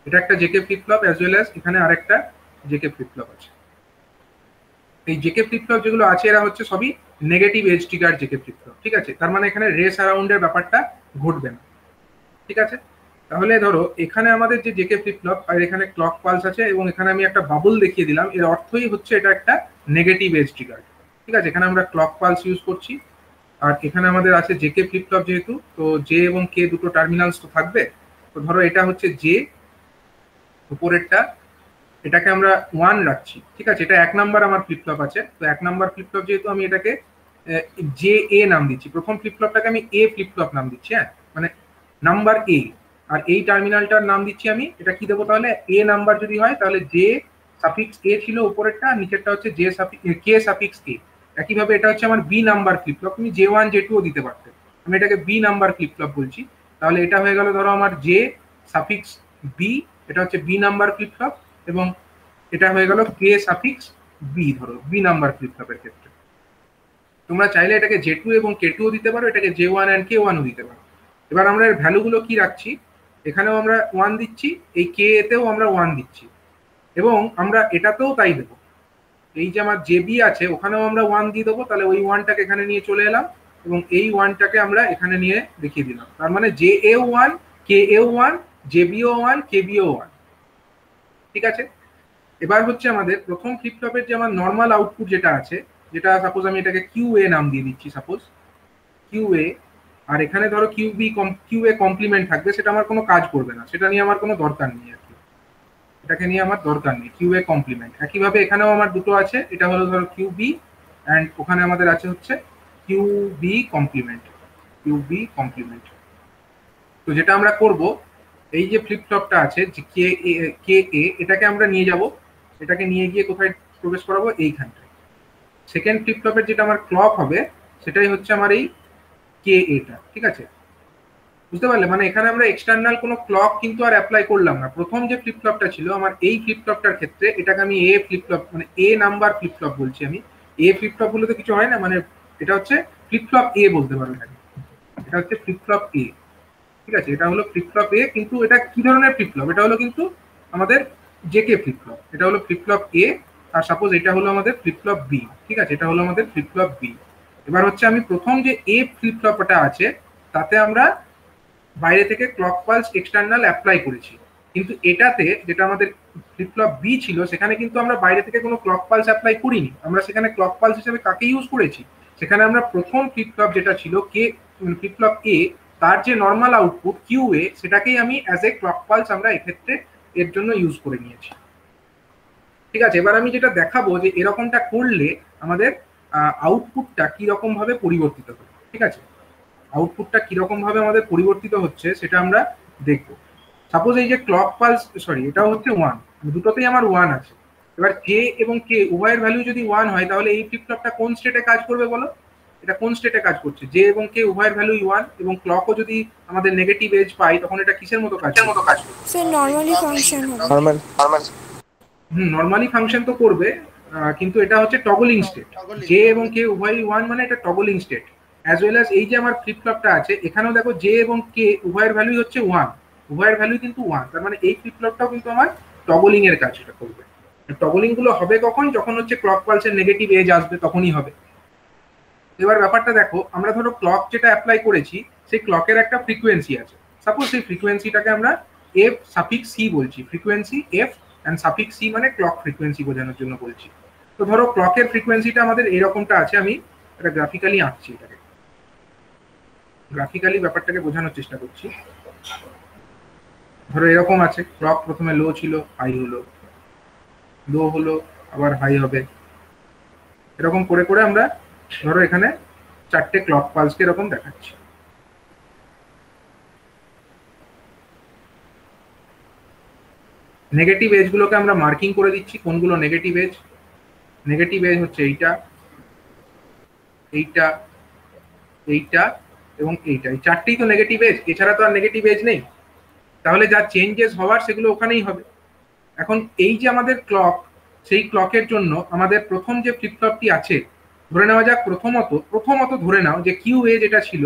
এটা একটা JK flip flop as well as এখানে আরেকটা জেকে ফ্লিপ ফ্লপ আছে। এই জেকে ফ্লিপ ফ্লপ যেগুলো আছে এরা হচ্ছে সবই negative edge trigger JK flip flop. ঠিক আছে, তার মানে এখানে রেস অ্যারাউন্ডের ব্যাপারটা ঘটবে না। ঠিক আছে, তাহলে ধরো এখানে আমাদের যে জেকে ফ্লিপ ফ্লপ আর এখানে ক্লক পালস আছে এবং এখানে আমি একটা বাবল দেখিয়ে দিলাম, এর অর্থই হচ্ছে এটা একটা নেগেটিভ এজ ট্রিগার। ঠিক আছে, এখানে আমরা ক্লক পালস ইউজ করছি, আর এখানে আমাদের আছে জেকে ফ্লিপ ফ্লপ যেহেতু, তো জে এবং কে দুটো টার্মিনালস তো থাকবে। তো ধরো এটা হচ্ছে জে, উপরেরটা, এটাকে আমরা 1 রাখছি। ঠিক আছে, এটা 1 নাম্বার আমার ফ্লিপ ফ্লপ আছে, তো 1 নাম্বার ফ্লিপ ফ্লপ যেহেতু আমি এটাকে জে এ নাম দিচ্ছি, প্রথম ফ্লিপ ফ্লপটাকে আমি এ ফ্লিপ ফ্লপ নাম দিচ্ছি, হ্যাঁ মানে নাম্বার এ। আর এই টার্মিনালটার নাম দিচ্ছি আমি, এটা কি দেবো তাহলে, এ নাম্বার যদি হয় তাহলে জে সাফিক্স এ ছিল উপরেরটা, আর নিচেরটা হচ্ছে জে কে সাফিক্স কে। একইভাবে এটা হচ্ছে আমার বি নাম্বার ফ্লিপ ফ্লপ, তুমি জে1 জে2ও দিতে পারতে, আমি এটাকে বি নাম্বার ফ্লিপ ফ্লপ বলছি। তাহলে এটা হয়ে গেল ধরো আমার জে সাফিক্স বি, এটা হচ্ছে বি নাম্বার ফ্লিপ ফ্লপ, এবং এটা হয়ে গেল কে সাফিক্স বি, ধরো বি নাম্বার ফ্লিপ ফ্লপের ক্ষেত্রে। তোমরা চাইলে এটাকে জে2 এবং কে2ও দিতে পারো, এটাকে জে1 এন্ড কে1ও দিতে পারো। এবার আমরা এর ভ্যালুগুলো কি রাখছি, এখানেও আমরা 1 দিচ্ছি, এই কে এতেও আমরা 1 দিচ্ছি, এবং আমরা এটাতেও তাই দেবো। এই যে আমার জেবি আছে ওখানেও আমরা 1 দিয়ে দেবো, তাহলে ওই 1টাকে এখানে নিয়ে চলে এলাম এবং এই 1টাকে আমরা এখানে নিয়ে দেখিয়ে দিলাম। তার মানে জে এও 1, কে এও 1, জেবিও 1, কেবিও 1। ঠিক আছে, এবার হচ্ছে আমাদের প্রথম ফ্লিপ ফ্লপের যে আমার নর্মাল আউটপুট যেটা আছে, যেটা সাপোজ আমি এটাকে কিউ এ নাম দিয়ে দিচ্ছি, সাপোজ কিউ এ, আর এখানে ধরো কিউ এ কমপ্লিমেন্ট থাকবে, সেটা আমার কোনো কাজ করবে না, সেটা নিয়ে আমার কোনো দরকার নেই আর কি, এটাকে নিয়ে আমার দরকার নেই। কিউ এ কমপ্লিমেন্ট একইভাবে এখানেও আমার দুটো আছে, এটা হলো ধরো কিউ বি অ্যান্ড ওখানে আমাদের আছে হচ্ছে Q B complement, Q B complement. তো যেটা আমরা করব, এই যে ফ্লিপ ফ্লপটা আছে কে এ, এটাকে আমরা নিয়ে যাব, এটাকে নিয়ে গিয়ে কোথায় প্রবেশ করাবো, এইখানটায়। সেকেন্ড ফ্লিপ ফ্লপের যেটা আমার ক্লক হবে সেটাই হচ্ছে আমার এই কে এটা। ঠিক আছে, বুঝতে পারলে? মানে এখানে আমরা এক্সটার্নাল কোনো ক্লক কিন্তু আর অ্যাপ্লাই করলাম না। প্রথম যে ফ্লিপ ফ্লপটা ছিল আমার, এই ফ্লিপ ফ্লপটার ক্ষেত্রে এটাকে আমি এ ফ্লিপ ফ্লপ, মানে এ নাম্বার ফ্লিপ ফ্লপ বলছি আমি। এ ফ্লিপ ফ্লপ বলে তো কিছু হয় না, মানে এটা হচ্ছে ফ্লিপ ফ্লপ এ বলতে পারো এটাকে, এটা হচ্ছে ফ্লিপ ফ্লপ এ। ঠিক আছে, এটা হলো ফ্লিপ ফ্লপ এ, কিন্তু এটা কি ধরনের ফ্লিপ ফ্লপ? এটা হলো কিন্তু আমাদের জেকে ফ্লিপ ফ্লপ, এটা হলো flip flop A, are suppose এটা হলো আমাদের ফ্লিপ ফ্লপ বি। ঠিক আছে, এটা হলো আমাদের ফ্লিপ ফ্লপ বি। এবার হচ্ছে আমি প্রথম যে এ ফ্লিপ ফ্লপটা আছে তাতে আমরা বাইরে থেকে ক্লক পালস এক্সটার্নাল অ্যাপ্লাই করেছি, কিন্তু এটাতে যেটা আমাদের ফ্লিপ ফ্লপ বি ছিল সেখানে কিন্তু আমরা বাইরে থেকে কোনো ক্লক পালস অ্যাপ্লাই করিনি। আমরা সেখানে ক্লক পালস হিসেবে কাকে ইউজ করেছি? সেখানে আমরা প্রথম ফ্লিপ ফ্লপ যেটা ছিল কে ফ্লিপ ফ্লপ এ, তার যে নর্মাল আউটপুট কিউ এ, সেটাকেই আমি অ্যাজ এ ক্লক পালস আমরা এক্ষেত্রে এর জন্য ইউজ করে নিয়েছি। ঠিক আছে, এবার আমি যেটা দেখাবো যে এরকমটা করলে আমাদের আউটপুটটা কিরকম ভাবে পরিবর্তিত হবে। ঠিক আছে, আউটপুটটা কিরকম ভাবে আমাদের পরিবর্তিত হচ্ছে সেটা আমরা দেখবো। সাপোজ এই যে ক্লক পালস, সরি এটাও হচ্ছে 1, দুটোতেই আমার 1 আছে। এবার কে এবং কে উভয়ের ভ্যালু যদি 1 হয় তাহলে এই ফ্লিপ ফ্লপটা কোন স্টেটে কাজ করবে বলো? এটা কোন স্টেটে কাজ করছে? জে এবং কে উভয়ের ভ্যালুই 1 এবং ক্লকও যদি আমাদের নেগেটিভ এজ পাই তখন এটা কিসের মতো কাজ করবে? স্যার নরমালি ফাংশন হবে। নরমাল নরমালি ফাংশন তো করবে, কিন্তু এটা হচ্ছে টগলিং স্টেট। জে এবং কে উভয়ই 1 মানে এটা toggling state. As well as এই যে আমার ফ্লিপ ফ্লপটা আছে এখানেও দেখো জে এবং কে উভয়ের ভ্যালুই হচ্ছে 1, উভয়ের ভ্যালু কিন্তু 1, তার মানে এই ফ্লিপ ফ্লপটাও কিন্তু আমার টগলিং এর কাজটা করবে। টগলিং গুলো হবে কখন? যখন হচ্ছে ক্লক পালসের নেগেটিভ এজ আসবে তখনই হবে। এবার ব্যাপারটা দেখো, আমরা ধরো ক্লক যেটা অ্যাপ্লাই করেছি সেই ক্লকের একটা ফ্রিকোয়েন্সি আছে, সাপোজ সেই ফ্রিকোয়েন্সিটাকে আমরা এফ সাফিক্স সি বলছি, frequency F and suffix C মানে ক্লক ফ্রিকোয়েন্সি বোঝানোর জন্য বলছি। তো ধরো ক্লকের ফ্রিকোয়েন্সিটা আমাদের এরকমটা আছে, আমি এটা গ্রাফিক্যালি আঁকছি, এটাকে গ্রাফিক্যালি ব্যাপারটাকে বোঝানোর চেষ্টা করছি। ধরো এরকম আছে, ক্লক প্রথমে লো ছিল, হাই হলো, লো হলো, আবার হাই হবে, এরকম করে করে আমরা ধরো এখানে 4টে ক্লক পালসকে এরকম দেখাচ্ছি। নেগেটিভ এজ গুলোকে আমরা মার্কিং করে দিচ্ছি, কোনগুলো নেগেটিভ এজ। নেগেটিভ এজ হচ্ছে এইটা, এইটা, এইটা এবং এইটা, এই 4টেই তো নেগেটিভ এজ, এছাড়া তো আর নেগেটিভ এজ নেই। তাহলে যা চেঞ্জেস হওয়ার সেগুলো ওখানেই হবে। এখন এই যে আমাদের ক্লক, সেই ক্লকের জন্য আমাদের প্রথম যে ফ্লিপ ফ্লপটি আছে, ধরে নেওয়া যাক প্রথমত ধরে নাও যে কিউ এ যেটা ছিল,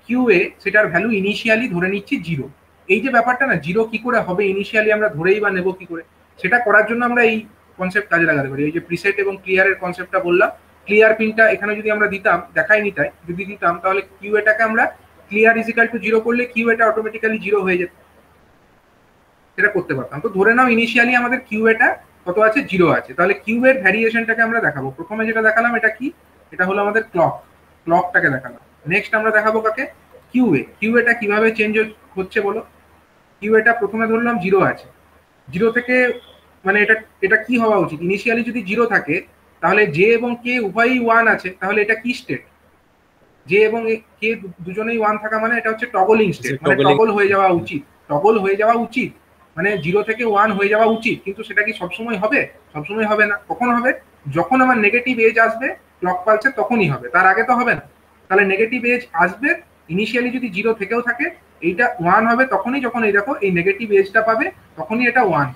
কিউ এ সেটার ভ্যালু ইনিশিয়ালি ধরে নিচ্ছি 0। এই যে ব্যাপারটা না, 0 কি করে হবে ইনিশিয়ালি আমরা ধরেই বা নেব কি করে? সেটা করার জন্য আমরা এই কনসেপ্ট কাজে লাগাতে পারি। এই যে প্রিসেট এবং ক্লিয়ারের কনসেপ্টটা বললাম, ক্লিয়ার পিনটা এখানে যদি আমরা দিতাম, দেখাই নিতাই যদি দিতাম, তাহলে কিউ এটাকে আমরা ক্লিয়ার ইজিক্যাল টু 0 করলে কিউ এটা অটোমেটিক্যালি 0 হয়ে যেত, সেটা করতে পারতাম। তো ধরে নাও ইনিশিয়ালি আমাদের কিউ এটা কত আছে? 0 আছে। তাহলে কিউ এর ভ্যারিয়েশনটাকে আমরা দেখাবো। প্রথমে যেটা দেখালাম এটা কি? এটা হলো আমাদের ক্লকটাকে দেখালাম। নেক্সট আমরা দেখাবো কাকে? কিউ এ। কিউ এটা কিভাবে চেঞ্জ হচ্ছে বলো? কিউ এটা প্রথমে ধরলাম 0 আছে, 0 থেকে মানে এটা কি হওয়া উচিত? ইনিশিয়ালি যদি 0 থাকে তাহলে জে এবং কে উভয়ই 1 আছে, তাহলে এটা কি স্টেট? জে এবং কে দুজনেই 1 থাকা মানে এটা হচ্ছে টগলিং স্টেট, মানে টগল হয়ে যাওয়া উচিত, টগল হয়ে যাওয়া উচিত, মানে 0 থেকে 1 হয়ে যাওয়া উচিত। কিন্তু সেটা কি সবসময় হবে? সবসময় হবে না। কখন হবে? যখন আমার নেগেটিভ এজ আসবে ক্লক পালসে তখনই হবে, তার আগে তো হবে না। তাহলে নেগেটিভ এজ আসবে, ইনিশিয়ালি যদি 0 থেকেও থাকে এইটা 1 হবে তখনই, যখন এই দেখো এই নেগেটিভ এজটা পাবে তখনই এটা 1।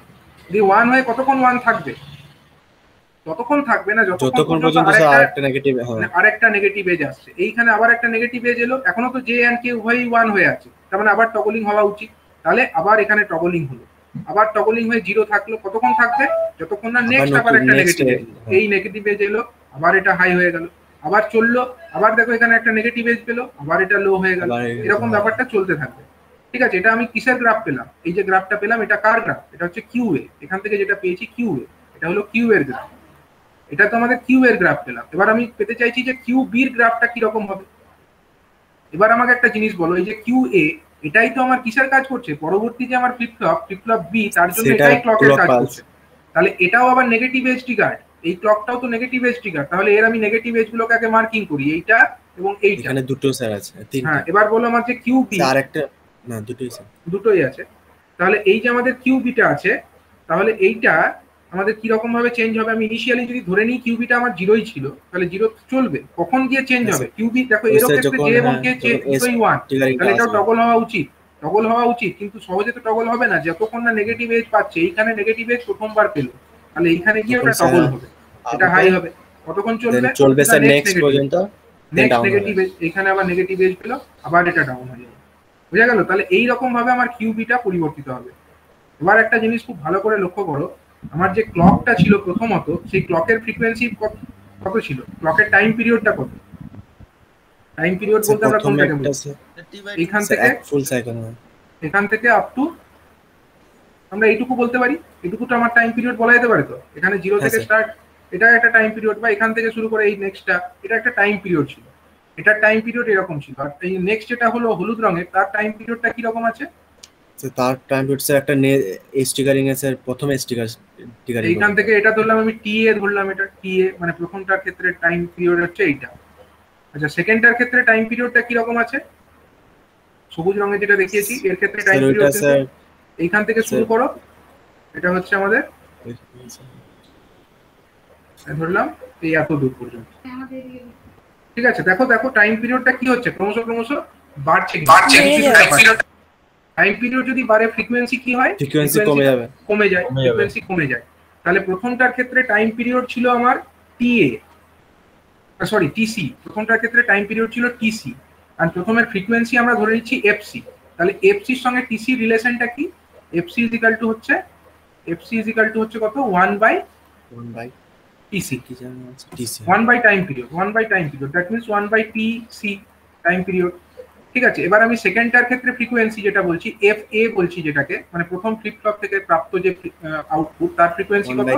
যদি 1 হয়ে কতক্ষণ 1 থাকবে? ততক্ষণ থাকবে না যতক্ষণ পর্যন্ত আরেকটা নেগেটিভ এজ আসছে। এইখানে আবার একটা নেগেটিভ এজ এলো, এখনো তো জে এন্ড কে উভয়ই 1 হয়ে আছে, তার মানে আবার টগলিং হওয়া উচিত। তাহলে আবার এখানে টগলিং হলো, আবার টগলিং হয়ে 0 থাকলো, কতক্ষণ থাকবে? যতক্ষণ না নেক্সট আবার একটা নেগেটিভ এজ, এই নেগেটিভ এজ এলো, আবার এটা হাই হয়ে গেল, আবার চললো, আবার দেখো এখানে একটা নেগেটিভ এজ পেলো, আবার এটা লো হয়ে গেল, এরকম ব্যাপারটা চলতে থাকবে। ঠিক আছে, এটা আমি কিসের গ্রাফ পেলাম? এই যে গ্রাফটা পেলাম এটা কার গ্রাফ? এটা হচ্ছে কিউ এ, এখান থেকে যেটা পেয়েছি কিউ এ, এটা হলো কিউ এর গ্রাফ। এটা তো আমাদের কিউ এর গ্রাফ পেলাম। এবার আমি পেতে চাইছি যে কিউ বির গ্রাফটা কিরকম হবে। এবার আমাকে একটা জিনিস বলো, এই যে কিউ এ এটাই তো আমার কিসের কাজ করছে? পরবর্তী যে আমার ফ্লিপ-ফ্লপ বি, তার জন্য এটাই ক্লকের কাজ করছে। তাহলে এটাও আবার নেগেটিভ এজ ট্রিগার, এই ক্লকটাও তো নেগেটিভ এজ ট্রিগার। তাহলে এর আমি নেগেটিভ এজ গুলোকে আগে মার্কিং করি, এইটা এবং এইটা। এখানে দুটো স্যার আছে, তিনটা। হ্যাঁ, এবার বলো আমার যে কিউ বি, আর একটা না, দুটোই স্যার, দুটোই আছে। তাহলে এই যে আমাদের কিউ বিটা আছে, তাহলে এইটা আমাদের কি রকম ভাবে চেঞ্জ হবে? আমি ইনিশিয়ালি যদি ধরে নিই কিউ বিটা আমার 0ই ছিল, তাহলে 0 চলবে। কখন গিয়ে চেঞ্জ হবে? কিউ বি দেখো এর ক্ষেত্রে জে এবং কে দুটোই 1, তাহলে এটাও টগল হওয়া উচিত, টগল হওয়া উচিত। কিন্তু সহজে তো টগল হবে না, যতক্ষণ না নেগেটিভ এজ পাচ্ছে। এইখানে নেগেটিভ এজ প্রথমবার পেলো, তাহলে এইখানে গিয়ে ওটা টগল হবে, এটা হাই হবে। কতক্ষণ চলবে? চলবে স্যার নেক্সট পর্যন্ত, নেক্সট নেগেটিভ এজ, এখানে আবার নেগেটিভ এজ পেলো, আবার এটা ডাউন হয়ে যাবে। বুঝা গেল? তাহলে এই রকম ভাবে আমার কিউ বিটা পরিবর্তিত হবে। এবার একটা জিনিস খুব ভালো করে লক্ষ্য করো, আমার যে ক্লকটা ছিল প্রথমত, সেই ক্লকের ফ্রিকোয়েন্সি কত ছিল? ক্লকের টাইম পিরিয়ডটা কত? টাইম পিরিয়ড বলতে আমরা কোনটাকে বুঝি? এখান থেকে ফুল সাইকেল, এখান থেকে আপ টু আমরা এইটুকু বলতে পারি, এইটুকু তো আমার টাইম পিরিয়ড বলা যেতে পারে। তো এখানে 0 থেকে স্টার্ট, এটা একটা টাইম পিরিয়ড, বা এখান থেকে শুরু করে এই নেক্সটটা, এটা একটা টাইম পিরিয়ড ছিল। এটার টাইম পিরিয়ড এরকম ছিল। আর এই নেক্সট যেটা হলো হলুদ রঙের, তার টাইম পিরিয়ডটা কি রকম আছে? তার টাইম পিরিয়ড স্যার একটা স্টিকারিং এর স্যার, প্রথম স্টিকারিং এইখান থেকে এটা ধরলাম আমি টি এ ধরলাম, এটা টি এ মানে প্রথমটার ক্ষেত্রে টাইম পিরিয়ড হচ্ছে এইটা। আচ্ছা, সেকেন্ডটার ক্ষেত্রে টাইম পিরিয়ডটা কি রকম আছে? সবুজ রঙে যেটা দেখিয়েছি, এর ক্ষেত্রে টাইম পিরিয়ড এইখান থেকে শুরু করো, এটা হচ্ছে আমাদের ধরলাম এই এত দূর পর্যন্ত। ঠিক আছে, দেখো দেখো টাইম পিরিয়ডটা কি হচ্ছে, ক্রমশ ক্রমশ বাড়ছে। টাইম পিরিয়ড যদি বাড়ে ফ্রিকোয়েন্সি কি হয়? ফ্রিকোয়েন্সি কমে যাবে, ফ্রিকোয়েন্সি কমে যায়। তাহলে প্রথমটার ক্ষেত্রে টাইম পিরিয়ড ছিল আমার টিএ, সরি টিসি। প্রথমটার ক্ষেত্রে টাইম পিরিয়ড ছিল টিসি, আর প্রথমের ফ্রিকোয়েন্সি আমরা ধরে নিচ্ছি এফসি। তাহলে এফসির সঙ্গে টিসি রিলেশনটা কি? এফসি ইজ ইকুয়াল টু হচ্ছে কত? 1/TC, 1 by time period, that means 1/TC time period. ঠিক আছে, এবার আমি সেকেন্ডটার ক্ষেত্রে ফ্রিকোয়েন্সি যেটা বলছি, এফ এ বলছি, যেটাকে মানে প্রথম ফ্লিপ ফ্লপ থেকে প্রাপ্ত যে আউটপুট, তার ফ্রিকোয়েন্সি কত?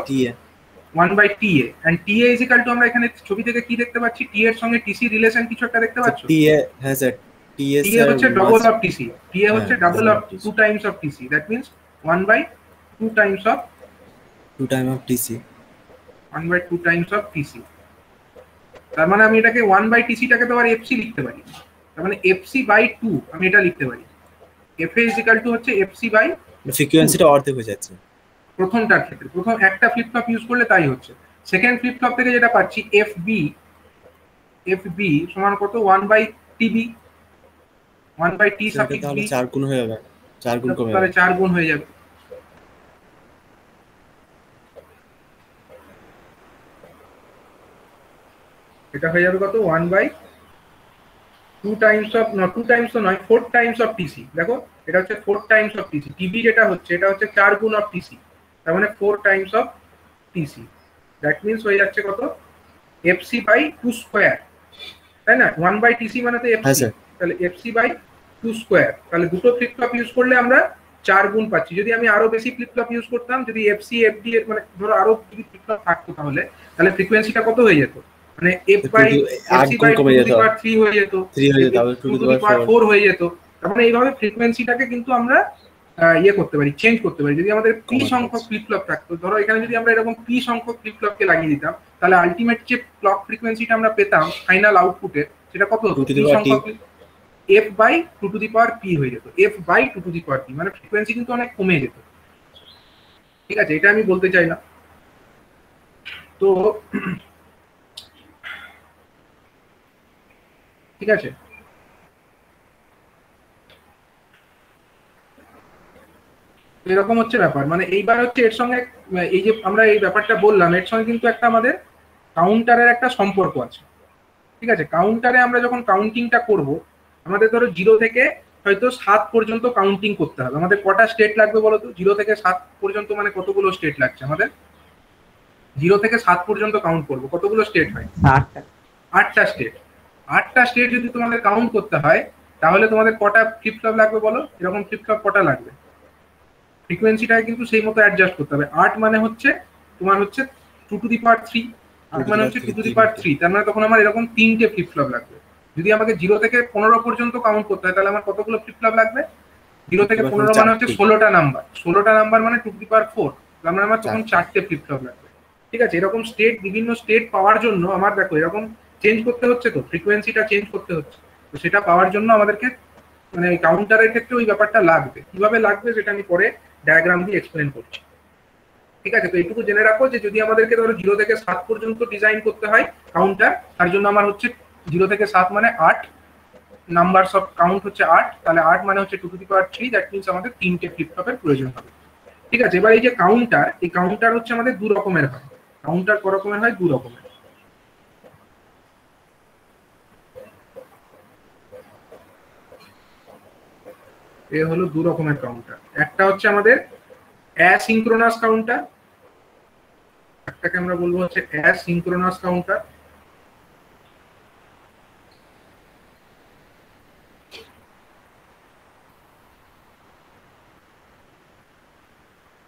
1/TA। And TA is equal to, আমরা এখানে ছবি থেকে কি দেখতে পাচ্ছি? টি এর সঙ্গে টিসি রিলেশন কিছু একটা দেখতে পাচ্ছ? TA, হ্যাঁ স্যার, TA হচ্ছে ডবল অফ টিসি, TA হচ্ছে double of 2 Times of TC, that means 1/2 Times of 2 time of TC, 1/2 Times of TC. তার মানে আমি এটাকে 1/TC টাকে তো আর এফসি লিখতে পারি, তার মানে FC/2 আমি এটা লিখতে পারি। FA ইজ ইকুয়াল টু হচ্ছে FC/, ফ্রিকোয়েন্সিটা অর্ধেক হয়ে যাচ্ছে প্রথমটার ক্ষেত্রে। প্রথম একটা ফ্লিপ ফ্লপ ইউজ করলে তাই হচ্ছে। সেকেন্ড ফ্লিপ ফ্লপ থেকে যেটা পাচ্ছি FB সমান কত? 1/TB, 1/T সাফিক্স B, 4 গুণ হয়ে যাবে, 4 গুণ কমে যাবে, তাহলে 4 গুণ হয়ে যাবে। এটা হয়ে যাবে কত? 1/2 টাইমস অফ, 2 টাইমস তো নয়, 4 টাইমস অফ টিসি। দেখো এটা হচ্ছে 4 টাইমস অফ টিসি। টিবি যেটা হচ্ছে, এটা হচ্ছে 4 গুণ অফ টিসি, তার মানে 4 Times of TC. That means হয়ে যাচ্ছে কত? FC/2 স্কয়ার, তাই না? 1/TC মানে তো FC, তাহলে FC/2 স্কয়ার। তাহলে দুটো ফ্লিপ ফ্লপ ইউজ করলে আমরা 4 গুণ পাচ্ছি। যদি আমি আরো বেশি ফ্লিপ ফ্লপ ইউজ করতাম, যদি FC FD এর মানে ধরো আরো যদি ফ্লিপ ফ্লপ থাকতো, তাহলে ফ্রিকোয়েন্সিটা কত হয়ে যেত? মানে F/FC/2^3 হয়ে যেত, 2^4 হয়ে যেত। তার মানে এইভাবে ফ্রিকোয়েন্সিটাকে কিন্তু আমরা ইয়ে করতে পারি, চেঞ্জ করতে পারি। যদি আমাদের P সংখ্যক ফ্লিপ ফ্লপ থাকতো, ধরো এখানে যদি আমরা এরকম P সংখ্যক ফ্লিপ ফ্লপকে লাগিয়ে দিতাম, তাহলে আলটিমেট যে ক্লক ফ্রিকোয়েন্সিটা আমরা পেতাম ফাইনাল আউটপুটে, সেটা কত হতো? F/2p হয়ে যেত, F/2p, মানে ফ্রিকোয়েন্সি কিন্তু অনেক কমে যেত। ঠিক আছে, এটা আমি বলতে চাইলাম। তো ঠিক আছে, এরকম হচ্ছে ব্যাপার। মানে এইবার হচ্ছে এর সঙ্গে এই যে আমরা এই ব্যাপারটা বললাম, এর সঙ্গে কিন্তু একটা আমাদের কাউন্টারের একটা সম্পর্ক আছে। ঠিক আছে, কাউন্টারে আমরা যখন কাউন্টিংটা করব, আমাদের ধরো 0 থেকে হয়তো 7 পর্যন্ত কাউন্টিং করতে হবে। আমাদের কটা স্টেট লাগবে বলো তো? 0 থেকে 7 পর্যন্ত মানে কতগুলো স্টেট লাগছে আমাদের? 0 থেকে 7 পর্যন্ত কাউন্ট করবো, কতগুলো স্টেট হয়? 8টা স্টেট। 8টা স্টেট যদি তোমাদের কাউন্ট করতে হয় তাহলে তোমাদের কটা ফ্লিপ ফ্লপ লাগবে বলো? এরকম ফ্লিপ ফ্লপ কটা লাগবে? ফ্রিকোয়েন্সিটাকে কিন্তু সেই মতো অ্যাডজাস্ট করতে হবে। 8 মানে হচ্ছে তোমার হচ্ছে 2 টু দি পাওয়ার 3, 8 মানে হচ্ছে 2 টু দি পাওয়ার 3, তার মানে তখন আমার এরকম 3টে ফ্লিপ ফ্লপ লাগবে। যদি আমাকে 0 থেকে 15 পর্যন্ত কাউন্ট করতে হয় তাহলে আমার কতগুলো ফ্লিপ ফ্লপ লাগবে? 0 থেকে 15 মানে হচ্ছে 16টা নাম্বার, 16টা নাম্বার মানে 2 টু দি পাওয়ার 4, তার মানে আমার তখন 4টে ফ্লিপ ফ্লপ লাগবে। ঠিক আছে, এরকম স্টেট, বিভিন্ন স্টেট পাওয়ার জন্য আমার দেখো এরকম চেঞ্জ করতে হচ্ছে, তো ফ্রিকোয়েন্সিটা চেঞ্জ করতে হচ্ছে, তো সেটা পাওয়ার জন্য আমাদেরকে মানে কাউন্টারের ক্ষেত্রে ওই ব্যাপারটা লাগবে। কিভাবে লাগবে সেটা আমি পরে ডায়াগ্রাম দিয়ে এক্সপ্লেন করছি। ঠিক আছে, তো এইটুকু জেনে রাখো যে যদি আমাদেরকে ধরো 0 থেকে 7 পর্যন্ত ডিজাইন করতে হয় কাউন্টার, তার জন্য আমার হচ্ছে 0 থেকে 7 মানে 8 নাম্বারস অফ কাউন্ট হচ্ছে 8, তাহলে 8 মানে হচ্ছে 2 to the power 3, that means আমাদের 3টে ফ্লিপ ফ্লপের প্রয়োজন হবে। ঠিক আছে, এবার এই যে কাউন্টার, এই কাউন্টার হচ্ছে আমাদের দু রকমের হয়। কাউন্টার ক রকমের হয়? দু রকমের। এ হলো দু রকমের কাউন্টার। একটা হচ্ছে আমাদের অ্যাসিঙ্ক্রোনাস কাউন্টার, একটাকে আমরা বলবো হচ্ছে অ্যাসিঙ্ক্রোনাস কাউন্টার।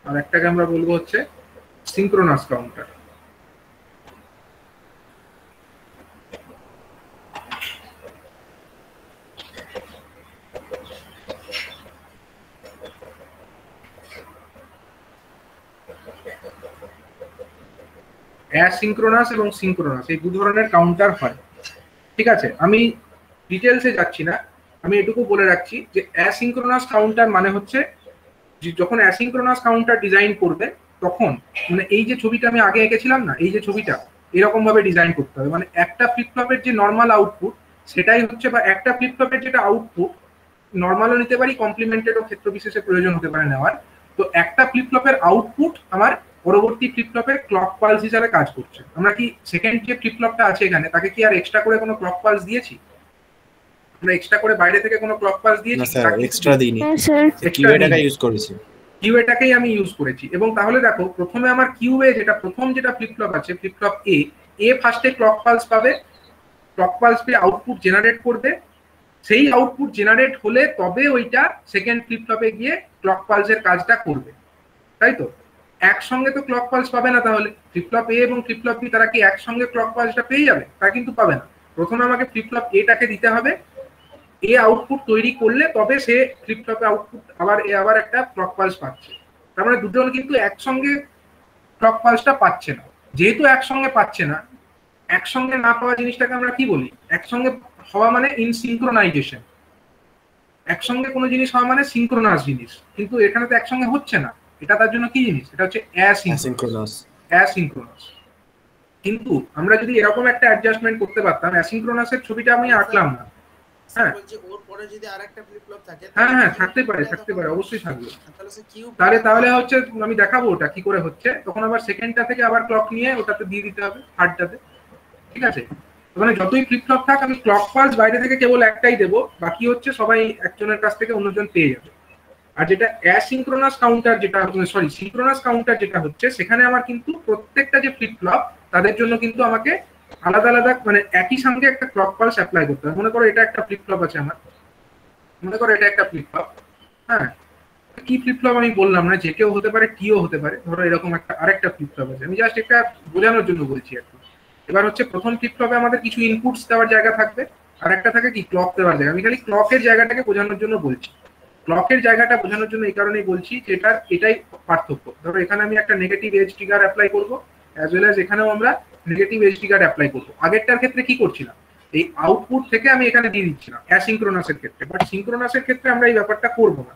আর একটাকে আমরা বলবো হচ্ছে সিঙ্ক্রোনাস কাউন্টার। অ্যাসিঙ্ক্রোনাস এবং সিঙ্ক্রোনাস এই দু ধরনের কাউন্টার হয়। ঠিক আছে, আমি ডিটেলসে যাচ্ছি না, আমি এটুকু বলে রাখছি যে অ্যাসিঙ্ক্রোনাস কাউন্টার মানে হচ্ছে যখন অ্যাসিঙ্ক্রোনাস কাউন্টার ডিজাইন করবে তখন মানে এই যে ছবিটা আমি আগে এঁকেছিলাম না, এই যে ছবিটা এরকম ভাবে ডিজাইন করতে হবে। মানে একটা ফ্লিপ ফ্লপের যে নর্মাল আউটপুট সেটাই হচ্ছে, বা একটা ফ্লিপ ফ্লপের যেটা আউটপুট নর্মালও নিতে পারি, কমপ্লিমেন্টেডও ক্ষেত্র বিশেষে প্রয়োজন হতে পারে নেওয়ার। তো একটা ফ্লিপ ফ্লপের আউটপুট আমার পরবর্তী ফ্লিপ ফ্লপের ক্লক পালস হিসাবে কাজ করছে। আমরা কি সেকেন্ড যে ফ্লিপ ফ্লপটা আছে এখানে তাকে কি আর এক্সট্রা করে কোনো ক্লক পালস দিয়েছি? আমরা এক্সট্রা করে বাইরে থেকে কোনো ক্লক পালস দিয়েছি? না স্যার, এক্সট্রা দিইনি, হ্যাঁ স্যার, কিউএটাকে ইউজ করেছি। কিউএটাকেই আমি ইউজ করেছি। এবং তাহলে দেখো প্রথমে আমার কিউএ যেটা প্রথম যেটা ফ্লিপ ফ্লপ আছে, ফ্লিপ ফ্লপ এ ফার্স্টে ক্লক পালস পাবে, ক্লক পালস পেয়ে আউটপুট জেনারেট করবে, সেই আউটপুট জেনারেট হলে তবে ওইটা সেকেন্ড ফ্লিপ ফ্লপে গিয়ে ক্লক পালসের কাজটা করবে, তাই তো? একসঙ্গে তো ক্লক পালস পাবে না, তাহলে ফ্লিপ ফ্লপ এ এবং ফ্লিপ ফ্লপ বি তারা কি একসঙ্গে ক্লক পালসটা পেয়ে যাবে? তা কিন্তু পাবে না। প্রথমে আমাকে ফ্লিপ ফ্লপ এটাকে দিতে হবে, এ আউটপুট তৈরি করলে তবে সে ফ্লিপ ফ্লপে আউটপুট আবার একটা ক্লক পালস পাচ্ছে। তার মানে দুজন কিন্তু একসঙ্গে ক্লক পালসটা পাচ্ছে না। যেহেতু একসঙ্গে পাচ্ছে না, একসঙ্গে না পাওয়া জিনিসটাকে আমরা কি বলি? একসঙ্গে হওয়া মানে ইনসিঙ্ক্রোনাইজেশন। একসঙ্গে কোনো জিনিস হওয়া মানে সিঙ্ক্রোনাস জিনিস, কিন্তু এখানে তো একসঙ্গে হচ্ছে না। এটা তার জন্য কি জিনিস? এটা হচ্ছে অ্যাসিঙ্ক্রোনাস। অ্যাসিঙ্ক্রোনাস। কিন্তু আমরা যদি এরকম একটা অ্যাডজাস্টমেন্ট করতে পারতাম, অ্যাসিঙ্ক্রোনাসের ছবিটা আমি আঁকলাম না, হ্যাঁ বলছি ওর পরে যদি আরেকটা ফ্লিপ ফ্লপ থাকে, হ্যাঁ হ্যাঁ থাকতে পারে, অবশ্যই থাকবে। তাহলে হচ্ছে আমি দেখাবো ওটা কি করে হচ্ছে, তখন আবার সেকেন্ডটা থেকে আবার ক্লক নিয়ে ওটাতে দিয়ে দিতে হবে, থার্ডটাতে। ঠিক আছে, মানে যতই ফ্লিপ ফ্লপ থাক আমি ক্লক পালস বাইরে থেকে কেবল একটাই দেবো, বাকি হচ্ছে সবাই একজনের কাছ থেকে অন্যজন পেয়ে যাবে। আর যেটা অ্যাসিঙ্ক্রোনাস কাউন্টার যেটা সিঙ্ক্রোনাস কাউন্টার যেটা হচ্ছে, সেখানে আমার কিন্তু প্রত্যেকটা যে ফ্লিপ ফ্লপ তাদের জন্য কিন্তু আমাকে আলাদা আলাদা মানে একই সঙ্গে একটা ক্লক পালস অ্যাপ্লাই করতে হবে। মনে করো এটা একটা ফ্লিপ ফ্লপ আছে আমার, মনে করো এটা একটা ফ্লিপ ফ্লপ, হ্যাঁ কি ফ্লিপ ফ্লপ আমি বললাম না, যে কেউ হতে পারে, টিও হতে পারে। ধরো এরকম একটা আরেকটা ফ্লিপ ফ্লপ আছে, আমি জাস্ট একটা বোঝানোর জন্য বলছি আর কি। এবার হচ্ছে প্রথম ফ্লিপ ফ্লপে আমাদের কিছু ইনপুটস দেওয়ার জায়গা থাকবে, আর একটা থাকে কি ক্লক দেওয়ার জায়গা। আমি খালি ক্লকের জায়গাটাকে বোঝানোর জন্য বলছি। ক্লকের জায়গাটা বোঝানোর জন্য এই কারণেই বলছি যে এটাই পার্থক্য। ধরো এখানে আমি একটা নেগেটিভ এজ ট্রিগার অ্যাপ্লাই করবো, অ্যাজ ওয়েল অ্যাজ এখানেও আমরা নেগেটিভ এজ ট্রিগার অ্যাপ্লাই করবো। আগেরটার ক্ষেত্রে কি করছিলাম, এই আউটপুট থেকে আমি এখানে দিয়ে দিচ্ছিলাম অ্যাসিঙ্ক্রোনাসের ক্ষেত্রে, বাট সিঙ্ক্রোনাসের ক্ষেত্রে আমরা এই ব্যাপারটা করবো না।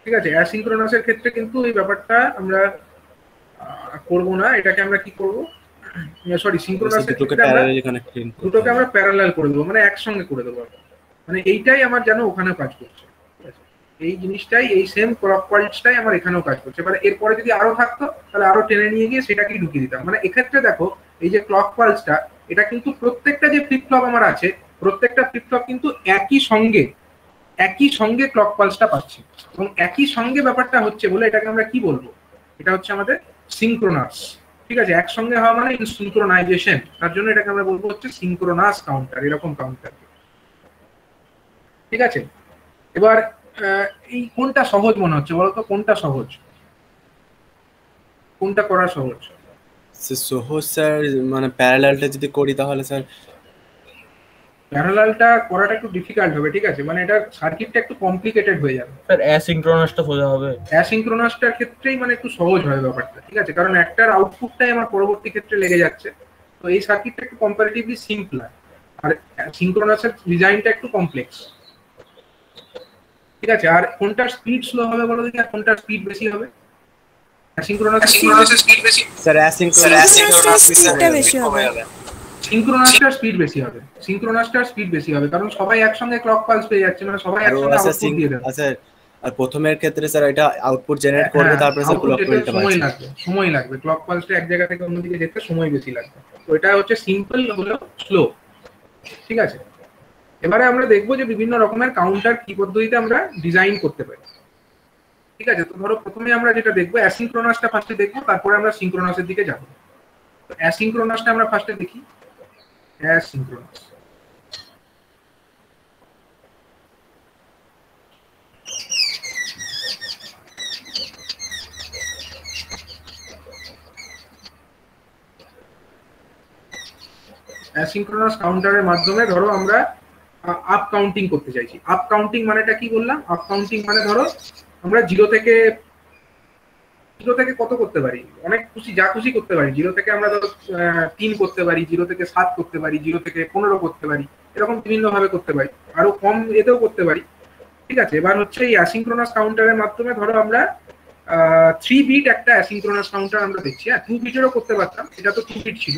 ঠিক আছে, অ্যাসিঙ্ক্রোনাসের ক্ষেত্রে কিন্তু এই ব্যাপারটা আমরা করবো না। এটাকে আমরা কি করবো, সরি সিঙ্ক্রোনাসের ক্ষেত্রে আমরা দুটোকে আমরা প্যারালাল করে দেবো, মানে একসঙ্গে করে দেবো। মানে এইটাই আমার যেন ওখানে কাজ করছে, এই জিনিসটাই, এই সেম ক্লক পালসটাই আমার এখানেও কাজ করছে। এবার এরপরে যদি আরো থাকতো তাহলে আরো টেনে নিয়ে গিয়ে সেটাকেই ঢুকিয়ে দিতাম। মানে এক্ষেত্রে দেখো এই যে ক্লক পালসটা, এটা কিন্তু প্রত্যেকটা যে ফ্লিপ ফ্লপ আমার আছে, প্রত্যেকটা ফ্লিপ ফ্লপ কিন্তু একই সঙ্গে ক্লক পালসটা পাচ্ছে, এবং একই সঙ্গে ব্যাপারটা হচ্ছে বলে এটাকে আমরা কি বলবো, এটা হচ্ছে আমাদের সিঙ্ক্রোনাস। ঠিক আছে, একসঙ্গে হওয়া মানে সিঙ্ক্রোনাইজেশন, তার জন্য এটাকে আমরা বলবো হচ্ছে সিঙ্ক্রোনাস কাউন্টার, এরকম কাউন্টার। ঠিক আছে, এবার এই কোনটা সহজ মনে হচ্ছে বলতো, কোনটা সহজ, কোনটা করা সহজ? সহজ স্যার, মানে প্যারালালটা যদি করি তাহলে স্যার প্যারালালটা করাটা একটু ডিফিকাল্ট হবে। ঠিক আছে, মানে এটা সার্কিটটা একটু কমপ্লিকেটেড হয়ে যাবে। স্যার অ্যাসিঙ্ক্রোনাসটা সোজা হবে। অ্যাসিঙ্ক্রোনাসটার ক্ষেত্রেই মানে একটু সহজ হবে ব্যাপারটা। ঠিক আছে, কারণ একটার আউটপুটটাই আমার পরবর্তী ক্ষেত্রে লেগে যাচ্ছে, তো এই সার্কিটটা একটু কম্পারেটিভলি সিম্পল, আর সিঙ্ক্রোনাসের ডিজাইনটা একটু কমপ্লেক্স। ঠিক আছে, আর কোনটার স্পিড স্লো হবে বলো দেখি, আর কোনটার স্পিড বেশি হবে? অ্যাসিঙ্ক্রোনাসের স্পিড বেশি স্যার স্পিডটা বেশি হবে। সিঙ্ক্রোনাসটার স্পিড বেশি হবে, সিঙ্ক্রোনাসটার স্পিড বেশি হবে, কারণ সবাই একসঙ্গে ক্লক পালস পেয়ে যাচ্ছে, মানে সবাই একসঙ্গে আউটপুট দিয়ে দেবে। আচ্ছা, আর প্রথমের ক্ষেত্রে স্যার এটা আউটপুট জেনারেট করবে, তারপরে স্যার ক্লক পালসটা সময় লাগবে, ক্লক পালসটা এক জায়গা থেকে অন্যদিকে যেতে সময় বেশি লাগবে। তো এটা হচ্ছে সিম্পল হলো স্লো। ঠিক আছে, এবারে আমরা দেখবো যে বিভিন্ন রকমের কাউন্টার কি পদ্ধতিতে আমরা ডিজাইন করতে পারি। ঠিক আছে, তো ধরো প্রথমে আমরা যেটা দেখবো অ্যাসিঙ্ক্রোনাসটা ফার্স্টে দেখবো, তারপরে আমরা সিঙ্ক্রোনাসের দিকে যাবো। তো অ্যাসিঙ্ক্রোনাসটা আমরা ফার্স্টে দেখি। অ্যাসিঙ্ক্রোনাস, অ্যাসিঙ্ক্রোনাস কাউন্টারের মাধ্যমে ধরো আমরা আপ কাউন্টিং করতে চাইছি। আপ কাউন্টিং মানেটা কি বললাম? আপ কাউন্টিং মানে ধরো আমরা জিরো থেকে কত করতে পারি, অনেক খুশি যা খুশি করতে পারি। জিরো থেকে আমরা ধরো 3 করতে পারি, জিরো থেকে 7 করতে পারি, জিরো থেকে 15 করতে পারি, এরকম বিভিন্ন ভাবে করতে পারি, আরো কম এতেও করতে পারি। ঠিক আছে, এবার হচ্ছে এই অ্যাসিঙ্ক্রোনাস কাউন্টারের মাধ্যমে ধরো আমরা 3 বিট একটা অ্যাসিঙ্ক্রোনাস কাউন্টার আমরা দেখছি। 2 বিটেরও করতে পারতাম, এটা তো 2 বিট ছিল,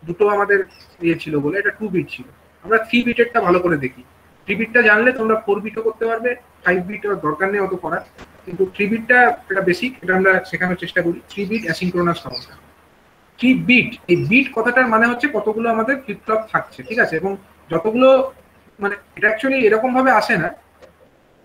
দুটো আমাদের ইয়ে ছিল বলে এটা 2 বিট ছিল। আমরা 3 বিটেরটা ভালো করে দেখি। 3 বিটটা জানলে তোমরা 4 বিটও করতে পারবে, 5 বিটের দরকার নেই অত করার, কিন্তু 3 বিটটা এটা বেসিক, এটা আমরা শেখানোর চেষ্টা করি। 3 বিট অ্যাসিঙ্ক্রোনাস কাউন্টার। 3 বিট, এই বিট কথাটার মানে হচ্ছে কতগুলো আমাদের ফ্লিপ ফ্লপ থাকছে। ঠিক আছে, এবং যতগুলো, মানে এটা অ্যাকচুয়ালি এরকম ভাবে আসে না,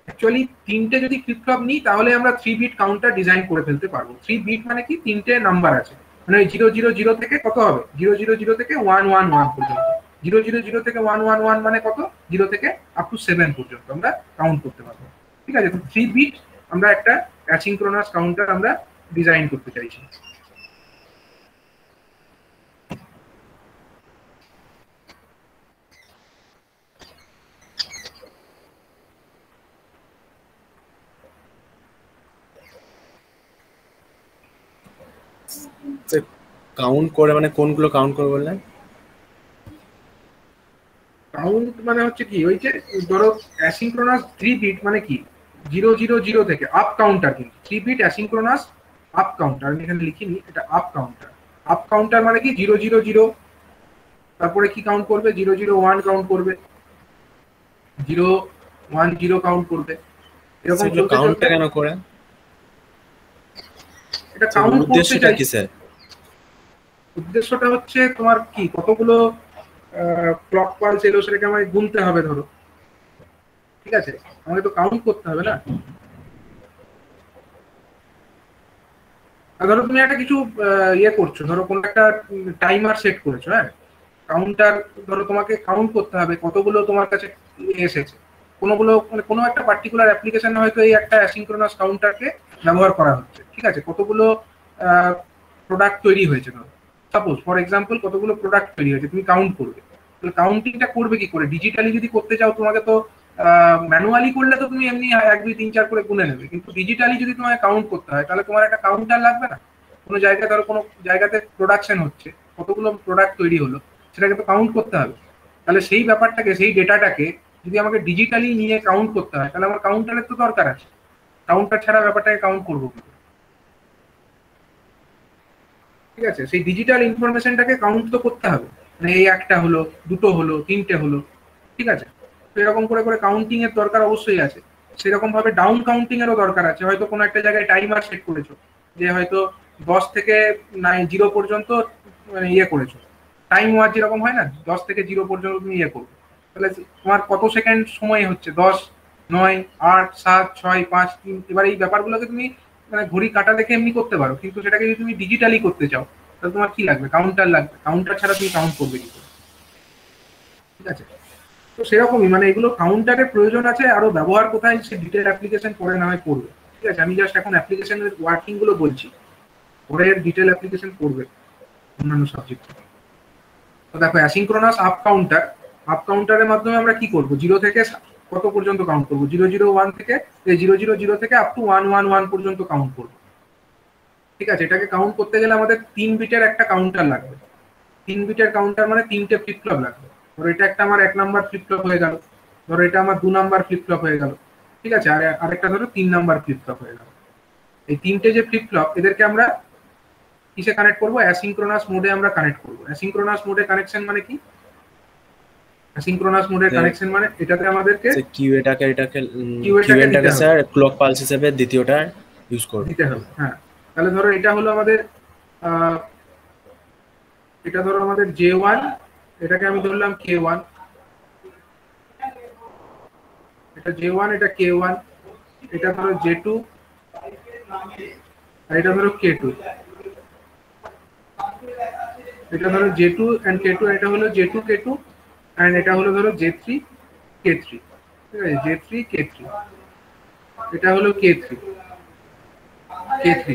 অ্যাকচুয়ালি 3টে যদি ফ্লিপ ফ্লপ নিই তাহলে আমরা 3 বিট কাউন্টার ডিজাইন করে ফেলতে পারবো। 3 বিট মানে কি, 3টে নাম্বার আছে, মানে 000 থেকে কত হবে, 000 থেকে 111 পর্যন্ত, 000 থেকে 111 মানে কত, 0 থেকে আপ টু 7 পর্যন্ত আমরা কাউন্ট করতে পারবো। ঠিক আছে, তো 3 বিট আমরা একটা অ্যাসিঙ্ক্রোনাস কাউন্টার আমরা ডিজাইন করতে চাইছি। কাউন্ট করে মানে কোনগুলো কাউন্ট করে বললেন? কাউন্ট মানে হচ্ছে কি, ওই যে ধরো অ্যাসিঙ্ক্রোনাস 3 বিট মানে কি, 000 থেকে আপ কাউন্টার, কিন্তু 3 বিট অ্যাসিঙ্ক্রোনাস আপ কাউন্টার, আমি এখানে লিখিনি, এটা আপ কাউন্টার। আপ কাউন্টার মানে কি 000, তারপরে কি কাউন্ট করবে, 001 কাউন্ট করবে, 010 কাউন্ট করবে, এরকম কাউন্টটা কেন করে? এটা কাউন্ট করতে চাইছি। স্যার উদ্দেশ্যটা হচ্ছে তোমার কি, কতগুলো ক্লক পালস এলো সেটাকে আমাকে গুনতে হবে ধরো। ঠিক আছে, আমাকে তো কাউন্ট করতে হবে না। ধরো তুমি একটা কিছু ইয়ে করছো, ধরো কোনো একটা টাইমার সেট করেছো, হ্যাঁ, কাউন্টার ধরো তোমাকে কাউন্ট করতে হবে কতগুলো তোমার কাছে এসেছে, কোনোগুলো মানে কোনো একটা পার্টিকুলার অ্যাপ্লিকেশনে হয়তো এই একটা অ্যাসিঙ্ক্রোনাস কাউন্টারকে ব্যবহার করা হচ্ছে। ঠিক আছে, কতগুলো প্রোডাক্ট তৈরি হয়েছে, ধরো সাপোজ ফর এক্সাম্পল কতগুলো প্রোডাক্ট তৈরি হয়েছে, তুমি কাউন্ট করবে। তাহলে কাউন্টিংটা করবে কি করে? ডিজিটালি যদি করতে চাও তোমাকে তো ম্যানুয়ালি করলে তো তুমি এমনি 1 2 3 4 করে গুনে নেবে, কিন্তু ডিজিটালি যদি তোমাকে কাউন্ট করতে হয় তাহলে তোমার একটা কাউন্টার লাগবে না? কোনো জায়গায় ধরো কোনো জায়গাতে প্রোডাকশন হচ্ছে, কতগুলো প্রোডাক্ট তৈরি হলো সেটাকে তো কাউন্ট করতে হবে। তাহলে সেই ব্যাপারটাকে, সেই ডেটাটাকে যদি আমাকে ডিজিটালি নিয়ে কাউন্ট করতে হয় তাহলে আমার কাউন্টারের তো দরকার আছে। কাউন্টার ছাড়া ব্যাপারটাকে কাউন্ট করবো। ঠিক আছে, সেই ডিজিটাল ইনফরমেশনটাকে কাউন্ট তো করতে হবে, মানে এই একটা হলো, দুটো হলো, 3টে হলো। ঠিক আছে, তো এরকম করে করে কাউন্টিং এর দরকার অবশ্যই আছে। সেরকম ভাবে ডাউন কাউন্টিং এরও দরকার আছে। হয়তো কোনো একটা জায়গায় টাইমার সেট করেছো, যে হয়তো 10 থেকে 0 পর্যন্ত মানে ইয়ে করেছো, টাইম ওয়াচ যেরকম হয় না 10 থেকে 0 পর্যন্ত তুমি ইয়ে করবে, তাহলে তোমার কত সেকেন্ড সময় হচ্ছে 10, 9, 8, 7, 6, 5, 3। এবার এই ব্যাপারগুলোকে তুমি মানে ঘড়ি কাটা দেখে এমনি করতে পারো, কিন্তু সেটাকে যদি তুমি ডিজিটালি করতে চাও তাহলে তোমার কি লাগবে? কাউন্টার লাগবে। কাউন্টার ছাড়া তুমি কাউন্ট করবে কি করে? ঠিক আছে, তো সেরকমই মানে এগুলো কাউন্টারের প্রয়োজন আছে। আরো ব্যবহার কোথায় সে ডিটেল অ্যাপ্লিকেশন পরে না হয় পড়বে। ঠিক আছে, আমি জাস্ট এখন অ্যাপ্লিকেশনের ওয়ার্কিং গুলো বলছি, পরে এর ডিটেল অ্যাপ্লিকেশন পড়বে অন্যান্য সাবজেক্ট। তো দেখো অ্যাসিনক্রোনাস আপ কাউন্টারের মাধ্যমে আমরা কি করব? 0 থেকে কত পর্যন্ত কাউন্ট করব? 001 থেকে 000 থেকে আপ টু 111 পর্যন্ত কাউন্ট করব। ঠিক আছে, এটাকে কাউন্ট করতে গেলে আমাদের 3 বিটের একটা কাউন্টার লাগবে। 3 বিটের কাউন্টার মানে 3টে ফ্লিপ ফ্লপ লাগবে। ধরো এটা একটা আমার 1 নাম্বার ফ্লিপ ফ্লপ হয়ে গেল, ধরো এটা আমার 2 নাম্বার ফ্লিপ ফ্লপ হয়ে গেল। ঠিক আছে, আর আরেকটা ধরো 3 নাম্বার ফ্লিপ ফ্লপ হয়ে গেল। এই 3টে যে ফ্লিপ ফ্লপ এদেরকে আমরা কিসে কানেক্ট করব? অ্যাসিনক্রোনাস মোডে আমরা কানেক্ট করব। অ্যাসিনক্রোনাস মোডে কানেকশন মানে কি? অ্যাসিনক্রোনাস মোডে কানেকশন মানে এটাতে আমাদেরকে এটাকে দিতে হবে। স্যার ক্লক পালস হিসেবে দ্বিতীয়টা ইউজ করব দিতে হবে। হ্যাঁ, তাহলে ধরো এটা হলো আমাদের এটা ধরো আমাদের J1, এটাকে আমি ধরলাম K1, এটা J1, এটা K1, এটা ধরো J2, আর এটা ধরো K2, এটা ধরো J2 and K2, এটা হলো J2 K2, and এটা হলো ধরো J3 K3। ঠিক আছে, J3 K3, এটা হলো K3 K3।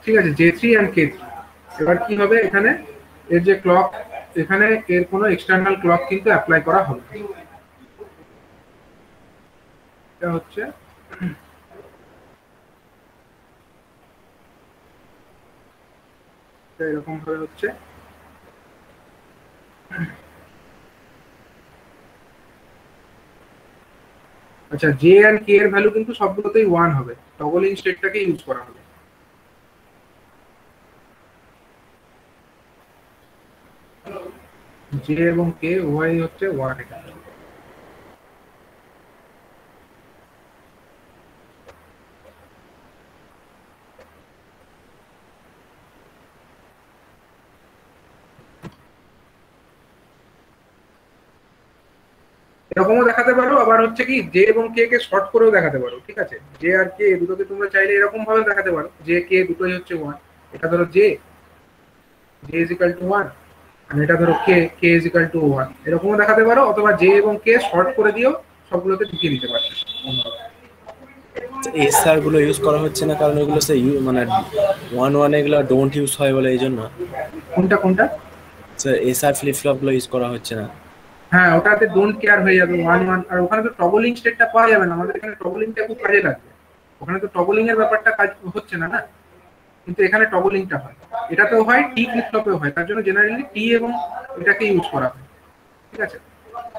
ঠিক আছে, J3 and K3। এবার কি হবে? এখানে এর যে ক্লক, এখানে এর কোনো এক্সটার্নাল ক্লক কিন্তু অ্যাপ্লাই করা হবে। এটা হচ্ছে এরকম ভাবে হচ্ছে। আচ্ছা, জে এন্ড কে এর ভ্যালু কিন্তু সবগুলোতেই 1 হবে, টগলিং স্টেটটাকে ইউজ করা হবে। জে এবং কে উভয়ই হচ্ছে 1 এখানে। এরকমও দেখাতে পারো, আবার হচ্ছে কি জে এবং কে কে শর্ট করেও দেখাতে পারো। ঠিক আছে, জে আর কে দুটোকে তোমরা চাইলে এরকম ভাবে দেখাতে পারো, জে কে দুটোই হচ্ছে 1। এটা ধরো জে ইজ ইকুয়াল টু 1, আর এটা ধরো কে ইজ ইকুয়াল টু 1, এরকমও দেখাতে পারো। অথবা জে এবং কে শর্ট করে দিও, সবগুলোতে ঢুকিয়ে দিতে পারো। এসআর গুলো ইউজ করা হচ্ছে না কারণ এগুলো সে মানে 1 এগুলো ডোন্ট ইউজ হয় বলে এই জন্য। কোনটা কোনটা? স্যার এসআর ফ্লিপ ফ্লপ গুলো ইউজ করা হচ্ছে না। হ্যাঁ, ওটাতে ডোন্ট কেয়ার হয়ে যাবে 1 আর ওখানে তো টগলিং স্টেটটা পাওয়া যাবে না। আমাদের এখানে টগলিংটা খুব কাজে লাগবে। ওখানে তো টগলিং এর ব্যাপারটা কাজ হচ্ছে না, কিন্তু এখানে টগলিংটা হয়। এটাতেও হয়, টি ফ্লিপ ফ্লপেও হয়, তার জন্য জেনারেলি টি এবং এটাকে ইউজ করা হয়। ঠিক আছে,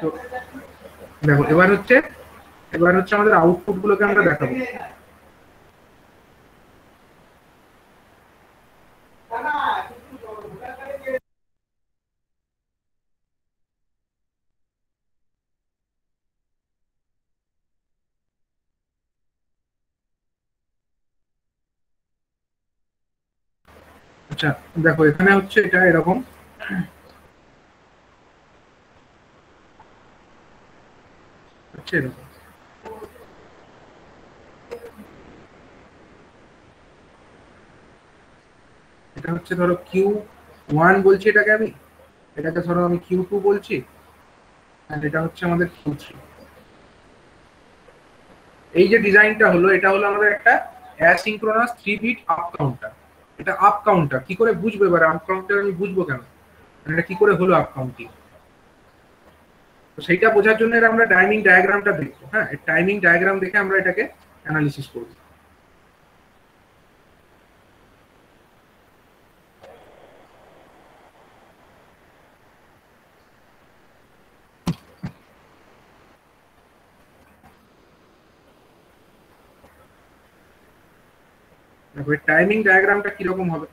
তো দেখো এবার হচ্ছে আমাদের আউটপুট গুলোকে আমরা দেখাবো। আচ্ছা দেখো, এখানে হচ্ছে এটা এরকম। হচ্ছে এরকম, এটা হচ্ছে ধরো Q1 বলছি এটাকে আমি, এটাকে ধরো আমি Q2 বলছি, আর এটা হচ্ছে আমাদের Q3। এই যে ডিজাইনটা হলো, এটা হলো আমাদের একটা অ্যাসিনক্রোনাস 3 বিট আপ কাউন্টার। এটা আপ কাউন্টার কি করে বুঝবো? এবার আপ কাউন্টার আমি বুঝবো কেন, এটা কি করে হলো আপ কাউন্টিং? তো সেইটা বোঝার জন্য আমরা টাইমিং ডায়াগ্রামটা দেখবো। হ্যাঁ, টাইমিং ডায়াগ্রাম দেখে আমরা এটাকে অ্যানালিসিস করবো। দেখো টাইমিং ডায়াগ্রামটা কিরকম হবে।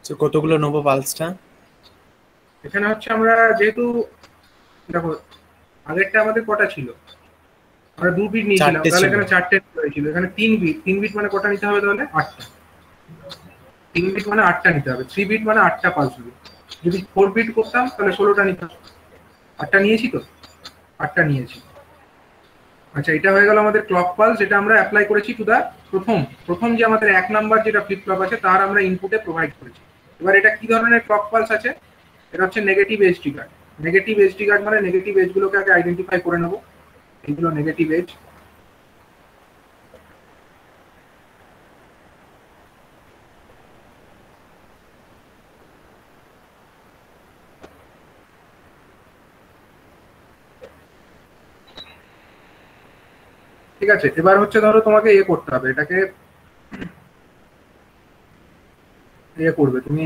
তো কতগুলো নেবো পালসটা? এখানে হচ্ছে আমরা যেহেতু দেখো আগেরটা আমাদের কটা ছিল, আমরা 2 বিট নিয়েছিলাম, চারটে তাহলে ছিল। এখানে 4টে হয়েছিল, এখানে 3 বিট মানে কটা নিতে হবে তাহলে 8টা। 3 বিট মানে 8টা নিতে হবে, 3 বিট মানে 8টা পালস হবে। যদি 4 বিট করতাম তাহলে 16টা নিতে হবে। 8টা নিয়েছি তো, 8টা নিয়েছি। আচ্ছা, এটা হয়ে গেল আমাদের ক্লক পালস, যেটা আমরা অ্যাপ্লাই করেছি টু দা প্রথম যে আমাদের 1 নাম্বার যেটা ফ্লিপ ফ্লপ আছে তার আমরা ইনপুটে প্রোভাইড করেছি। এবার এটা কি ধরনের ক্লক পালস আছে? এটা হচ্ছে negative edge trigger. Negative edge trigger মানে নেগেটিভ এজ গুলোকে আগে আইডেন্টিফাই করে নেব। এইগুলো নেগেটিভ এজ। ঠিক আছে, এবার হচ্ছে ধরো তোমাকে করতে হবে, এটাকে করবে তুমি।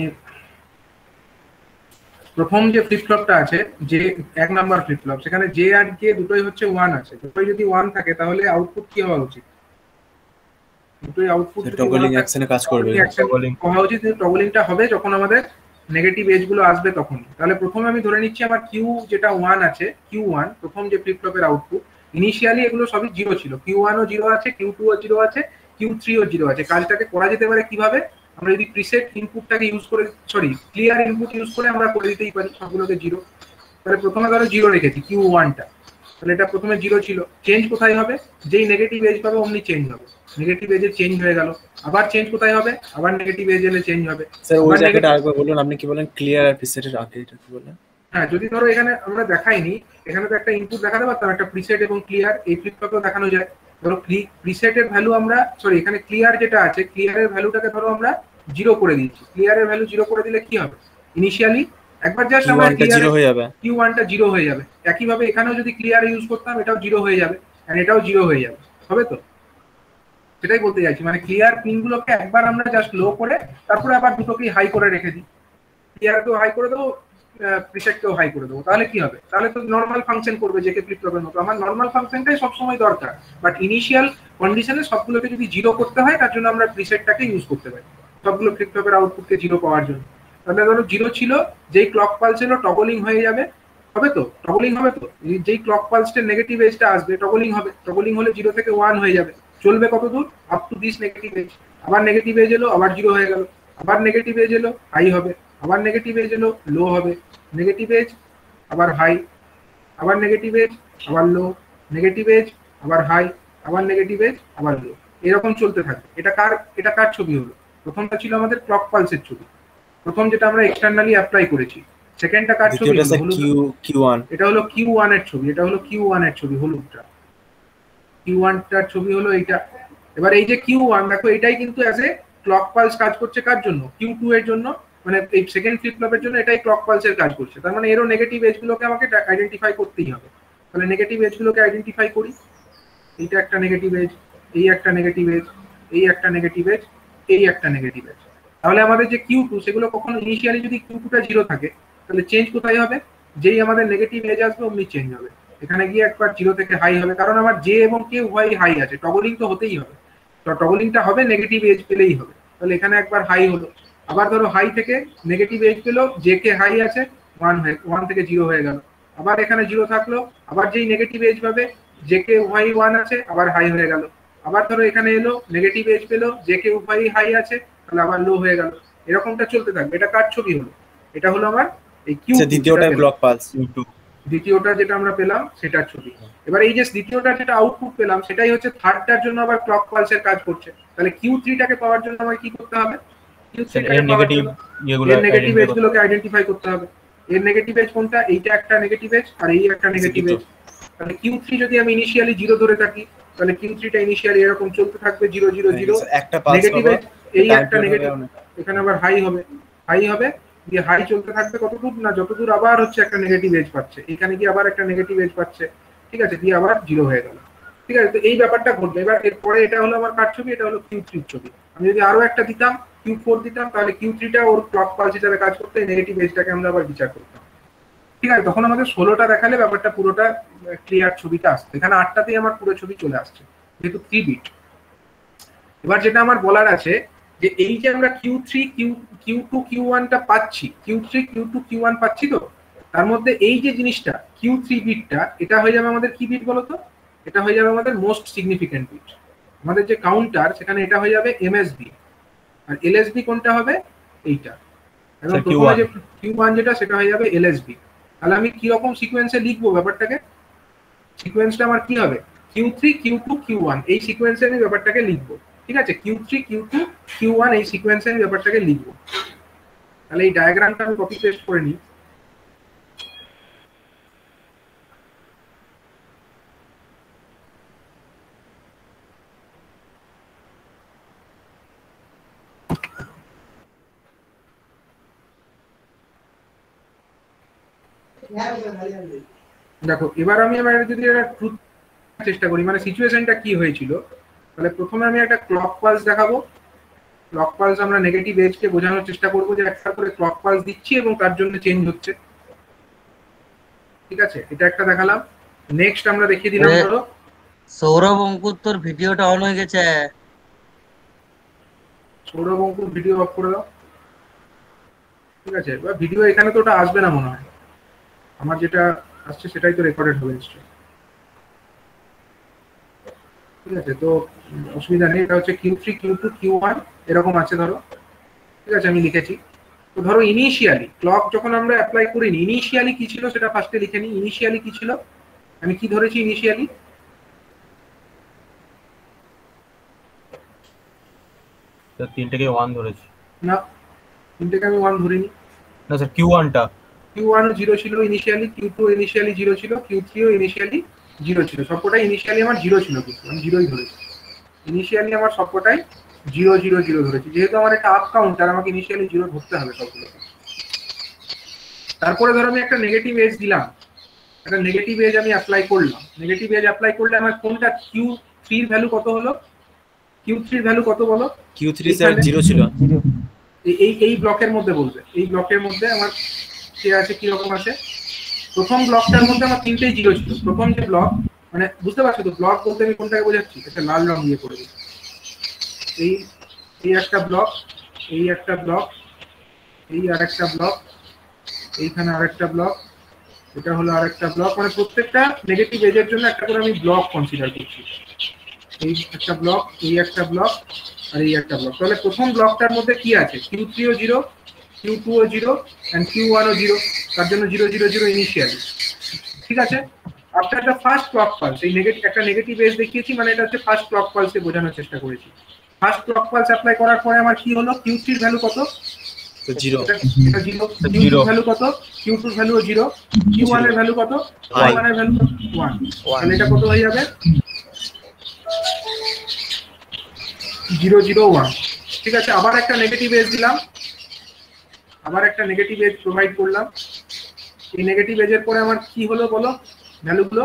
প্রথম যে ফ্লিপ ফ্লপটা আছে, যে 1 নাম্বার ফ্লিপ ফ্লপ, সেখানে জে আর কে দুটোই হচ্ছে 1 আছে। দুটোই যদি 1 থাকে তাহলে আউটপুট কি হওয়া উচিত? দুটোই আউটপুট টগলিং অ্যাকশনে কাজ করবে। হওয়া উচিত। টগলিংটা হবে যখন আমাদের নেগেটিভ এজ গুলো আসবে তখন। তাহলে প্রথমে আমি ধরে নিচ্ছি আমার কিউ যেটা 1 আছে, Q1 প্রথম যে ফ্লিপ ফ্লপের আউটপুট, ইনিশিয়ালি এগুলো সবই 0 ছিল। Q1 ও 0 আছে, Q2 ও 0 আছে, Q3 ও 0 আছে। কাজটাকে করা যেতে পারে কিভাবে? আমরা যদি প্রিসেট ইনপুটটাকে ইউজ করে, ক্লিয়ার ইনপুট ইউজ করে আমরা করে দিতেই পারি সবগুলোকে 0। তাহলে প্রথমে ধরো 0 রেখেছি Q1টা, তাহলে এটা প্রথমে 0 ছিল। চেঞ্জ কোথায় হবে? যেই নেগেটিভ এজ পাবে অমনি চেঞ্জ হবে। নেগেটিভ এজে চেঞ্জ হয়ে গেল। আবার চেঞ্জ কোথায় হবে? আবার নেগেটিভ এজ এলে চেঞ্জ হবে। স্যার ওই জায়গাটা আরেকবার বলুন, আপনি কি বলেন ক্লিয়ার আর প্রিসেটের আগে এটা কি বলেন? হ্যাঁ, যদি ধরো এখানে আমরা দেখাইনি, এখানে তো একটা ইনপুট দেখাতে পারতাম, একটা প্রিসেট এবং ক্লিয়ার, এই ফ্লিপ ফ্লপেও দেখানো যায়। ধরো প্রিসেটের ভ্যালু আমরা, এখানে ক্লিয়ার যেটা আছে, ক্লিয়ারের ভ্যালুটাকে ধরো আমরা 0 করে দিয়েছি। ক্লিয়ারের ভ্যালু 0 করে দিলে কি হবে? ইনিশিয়ালি একবার জাস্ট আমরা Q1টা 0 হয়ে যাবে। Q1টা 0 হয়ে যাবে। একইভাবে এখানেও যদি ক্লিয়ার ইউজ করতাম, এটাও 0 হয়ে যাবে, আর এটাও 0 হয়ে যাবে। হবে তো? সেটাই বলতে চাইছি, মানে ক্লিয়ার পিনগুলোকে একবার আমরা জাস্ট লো করে তারপরে আবার দুটোকেই হাই করে রেখে দিই। ক্লিয়ারকেও হাই করে দেবো, প্রিসেটকেও হাই করে দেবো। তাহলে কি হবে? তাহলে তো নর্মাল ফাংশন করবে জেকে ফ্লিপ ফ্লপের মতো। আমার নর্মাল ফাংশনটাই সবসময় দরকার, বাট ইনিশিয়াল কন্ডিশনে সবগুলোকে যদি 0 করতে হয়, তার জন্য আমরা প্রিসেটটাকে ইউজ করতে পারি সবগুলো ফ্লিপ ফ্লপের আউটপুটকে 0 পাওয়ার জন্য। তাহলে ধরো 0 ছিল, যেই ক্লক পালস এলো টগলিং হয়ে যাবে। হবে তো? টগলিং হবে তো? যেই ক্লক পালসটা নেগেটিভ এজটা আসবে টগলিং হবে। টগলিং হলে 0 থেকে 1 হয়ে যাবে। চলবে কত দূর? Up to this negative edge. আবার নেগেটিভ এজ এলো, আবার 0 হয়ে গেল। আবার নেগেটিভ এজ এলো, হাই হবে। আবার নেগেটিভ এজ এলো, লো হবে। নেগেটিভ এজ, আবার হাই, আবার নেগেটিভ এজ, আবার লো, নেগেটিভ এজ, আবার হাই, আবার নেগেটিভ এজ, আবার লো। এরকম চলতে থাকবে। এটা কার ছবি হলো? প্রথমটা ছিল আমাদের ক্লক পালসের ছবি, প্রথম যেটা আমরা এক্সটার্নালি অ্যাপ্লাই করেছি। সেকেন্ডটা কার ছবি হলো? Q1। এটা হলো Q1 এর ছবি। এটা হলো Q1 এর ছবি, হলুদটা। Q1টার ছবি হলো এইটা। এবার এই যে Q1 দেখো, এটাই কিন্তু অ্যাজ এ ক্লক পালস কাজ করছে। কার জন্য? Q2 এর জন্য, মানে এই সেকেন্ড ফ্লিপ ফ্লপের জন্য এটাই ক্লক পালসের কাজ করছে। তার মানে এরও নেগেটিভ এজ গুলোকে আমাকে আইডেন্টিফাই করতেই হবে। তাহলে নেগেটিভ এজ গুলোকে আইডেন্টিফাই করি। এইটা একটা নেগেটিভ এজ, এই একটা নেগেটিভ এজ, এই একটা নেগেটিভ এজ, এই একটা নেগেটিভ এজ। তাহলে আমাদের যে Q2, সেগুলো কখনো ইনিশিয়ালি যদি Q2টা 0 থাকে, তাহলে চেঞ্জ কোথায় হবে? যেই আমাদের নেগেটিভ এজ আসবে অমনি চেঞ্জ হবে। এখানে গিয়ে একবার 0 থেকে হাই হবে, কারণ আমার জে এবং কে উভয়ই হাই আছে। টগলিং তো হতেই হবে, তো টগলিংটা হবে নেগেটিভ এজ পেলেই হবে। তাহলে এখানে একবার হাই হলো, আবার ধরো হাই থেকে নেগেটিভ এজ পেলো, জে কে হাই আছে, 1 থেকে 0 হয়ে গেল। আবার এখানে 0 থাকলো, আবার যেই নেগেটিভ এজ পাবে, জে কে উভয়ই 1 আছে, আবার হাই হয়ে গেল। আবার ধরো এখানে এলো, নেগেটিভ এজ পেলো, জে কে উভয়ই হাই আছে, তাহলে আবার লো হয়ে গেল। এরকমটা চলতে থাকবে। এটা কার ছবি হলো? এটা হলো আমার এই কিউ। দ্বিতীয়টা ব্লক পালস। দ্বিতীয়টা যেটা আমরা পেলাম সেটার ছবি। এবার এই যে দ্বিতীয়টা যেটা আউটপুট পেলাম, সেটাই হচ্ছে থার্ডটার জন্য আবার ক্লক পালসের কাজ করছে। তাহলে Q3টাকে পাওয়ার জন্য আমাকে কি করতে হবে? এর নেগেটিভ ইয়েগুলো এর নেগেটিভ এজ গুলোকে আইডেন্টিফাই করতে হবে। এর নেগেটিভ এজ কোনটা? এইটা একটা নেগেটিভ এজ, আর এই একটা নেগেটিভ এজ। তাহলে Q3 যদি আমি ইনিশিয়ালি 0 ধরে থাকি, তাহলে Q3টা ইনিশিয়ালি এরকম চলতে থাকবে 0 0 0। একটা পালস নেগেটিভ হবে, এজ, এই একটা নেগেটিভ, এখানে আবার হাই হবে। হাই হবে, দিয়ে হাই চলতে থাকবে কতদূর না, যতদূর আবার হচ্ছে একটা নেগেটিভ এজ পাচ্ছে। এখানে গিয়ে আবার একটা নেগেটিভ এজ পাচ্ছে। ঠিক আছে, দিয়ে আবার 0 হয়ে গেল। ঠিক আছে, তো এই ব্যাপারটা ঘটবে। এবার এরপরে এটা হলো আমার কার ছবি? এটা হলো Q3 ছবি। আমি যদি আরো একটা দিতাম, Q4 দিতাম, তাহলে Q3টা ওর ক্লক পালস হিসাবে কাজ করতে, নেগেটিভ এজটাকে আমরা আবার বিচার করতাম। ঠিক আছে, তখন আমাদের 16টা দেখালে ব্যাপারটা পুরোটা ক্লিয়ার ছবিটা আসছে। এখানে 8টাতেই আমার পুরো ছবি চলে আসছে, যেহেতু 3 বিট। এবার যেটা আমার বলার আছে, যে এই যে আমরা Q3 Q2 Q1 টা পাচ্ছি, Q3 Q2 Q1 পাচ্ছি, তো তার মধ্যে এই যে জিনিসটা Q3 বিটটা, এটা হয়ে যাবে আমাদের কি বিট বলতো? এটা হয়ে যাবে আমাদের মোস্ট সিগনিফিকেন্ট বিট। আমাদের যে কাউন্টার সেখানে এটা হয়ে যাবে এমএসবি, আর এলএসবি কোনটা হবে? এইটা। এবং প্রথমে যে Q1 যেটা সেটা হয়ে যাবে এলএসবি। তাহলে আমি কি রকম সিকোয়েন্সে লিখবো ব্যাপারটাকে? সিকোয়েন্সটা আমার কি হবে? Q3 Q2 Q1 এই সিকোয়েন্সে আমি ব্যাপারটাকে লিখবো। ঠিক আছে, Q3 Q2 Q1 এই সিকোয়েন্সে আমি ব্যাপারটাকে লিখবো। তাহলে এই ডায়াগ্রামটা আমি কপি পেস্ট করে নিই। দেখো এবার আমি আমার যদি একটা ট্রুথ চেষ্টা করি, মানে সিচুয়েশনটা কি হয়েছিল, তাহলে প্রথমে আমি একটা ক্লক পালস দেখাবো। ক্লক পালস আমরা নেগেটিভ এজকে বোঝানোর চেষ্টা করবো যে একটা করে ক্লক পালস দিচ্ছি এবং তার জন্য চেঞ্জ হচ্ছে। ঠিক আছে, এটা একটা দেখালাম। নেক্সট আমরা দেখিয়ে দিলাম, ধরো সৌরভ অঙ্কুর তোর ভিডিওটা অন হয়ে গেছে। সৌরভ অঙ্কুর ভিডিও অফ করে দাও। ঠিক আছে, এবার ভিডিও এখানে তো ওটা আসবে না মনে হয়, আমার যেটা আসছে সেটাই তো রেকর্ডেড হবে নিশ্চয়ই। ঠিক আছে, তো অসুবিধা নেই। এটা হচ্ছে Q3 Q2 Q1 এরকম আছে ধরো। ঠিক আছে, আমি লিখেছি। তো ধরো ইনিশিয়ালি ক্লক যখন আমরা অ্যাপ্লাই করিনি, ইনিশিয়ালি কি ছিল সেটা ফার্স্টে লিখে নিই। ইনিশিয়ালি কি ছিল? আমি কি ধরেছি ইনিশিয়ালি? তিনটাকে 1 ধরেছি। না, তিনটেকে আমি 1 ধরিনি। না স্যার, Q1 টা Q1 ও 0 ছিল ইনিশিয়ালি, Q2 ইনিশিয়ালি 0 ছিল, Q3 ও ইনিশিয়ালি 0 ছিল। সবকটাই ইনিশিয়ালি আমার 0 ছিল, কিন্তু আমি 0ই ধরেছি। ইনিশিয়ালি আমার সবকটাই 0 0 0 ধরেছি, যেহেতু আমার একটা আপ কাউন্টার, আমাকে ইনিশিয়ালি 0 ধরতে হবে সবগুলো। তারপরে ধরো আমি একটা নেগেটিভ এজ দিলাম, একটা নেগেটিভ এজ আমি অ্যাপ্লাই করলাম। নেগেটিভ এজ অ্যাপ্লাই করলে আমার কোনটা Q3 এর ভ্যালু কত হলো? Q3 এর ভ্যালু কত বলো? Q3 স্যার 0 ছিল। এই ব্লকের মধ্যে বলবে, এই ব্লকের মধ্যে আমার কে আছে, কি রকম আছে? প্রথম ব্লকটার মধ্যে আমার তিনটেই 0 ছিল। প্রথম যে ব্লক, মানে বুঝতে পারছো তো ব্লক বলতে আমি কোনটাকে বোঝাচ্ছি? একটা লাল রং দিয়ে করে দিই। এই একটা ব্লক, এই একটা ব্লক, এই আরেকটা ব্লক, এইখানে আরেকটা ব্লক, এটা হলো আরেকটা ব্লক। মানে প্রত্যেকটা নেগেটিভ এজের জন্য একটা করে আমি ব্লক কনসিডার করছি। এই একটা ব্লক, এই একটা ব্লক, আর এই একটা ব্লক। তাহলে প্রথম ব্লকটার মধ্যে কি আছে? Q3 O 0, Q2 O 0 and Q1 ও 0, তার জন্য 0 0 0 ইনিশিয়ালি। ঠিক আছে, after the first clock pulse, এই নেগেটিভ একটা নেগেটিভ এজ দেখিয়েছি, মানে এটা হচ্ছে ফার্স্ট ক্লক পালসকে বোঝানোর চেষ্টা করেছি। ফার্স্ট ক্লক পালস অ্যাপ্লাই করার পরে আমার কি হলো? Q3 এর ভ্যালু কত? তো 0। এটা 0। Q2 এর ভ্যালু কত? Q2 এর ভ্যালু 0। Q1 এর ভ্যালু কত? Q1 এর ভ্যালু 1। তাহলে এটা কত হয়ে যাবে? 0 0 1। ঠিক আছে, আবার একটা নেগেটিভ এজ দিলাম, আবার একটা নেগেটিভ এজ প্রোভাইড করলাম। এই নেগেটিভ এজের পরে আমার কি হলো বলো ভ্যালুগুলো?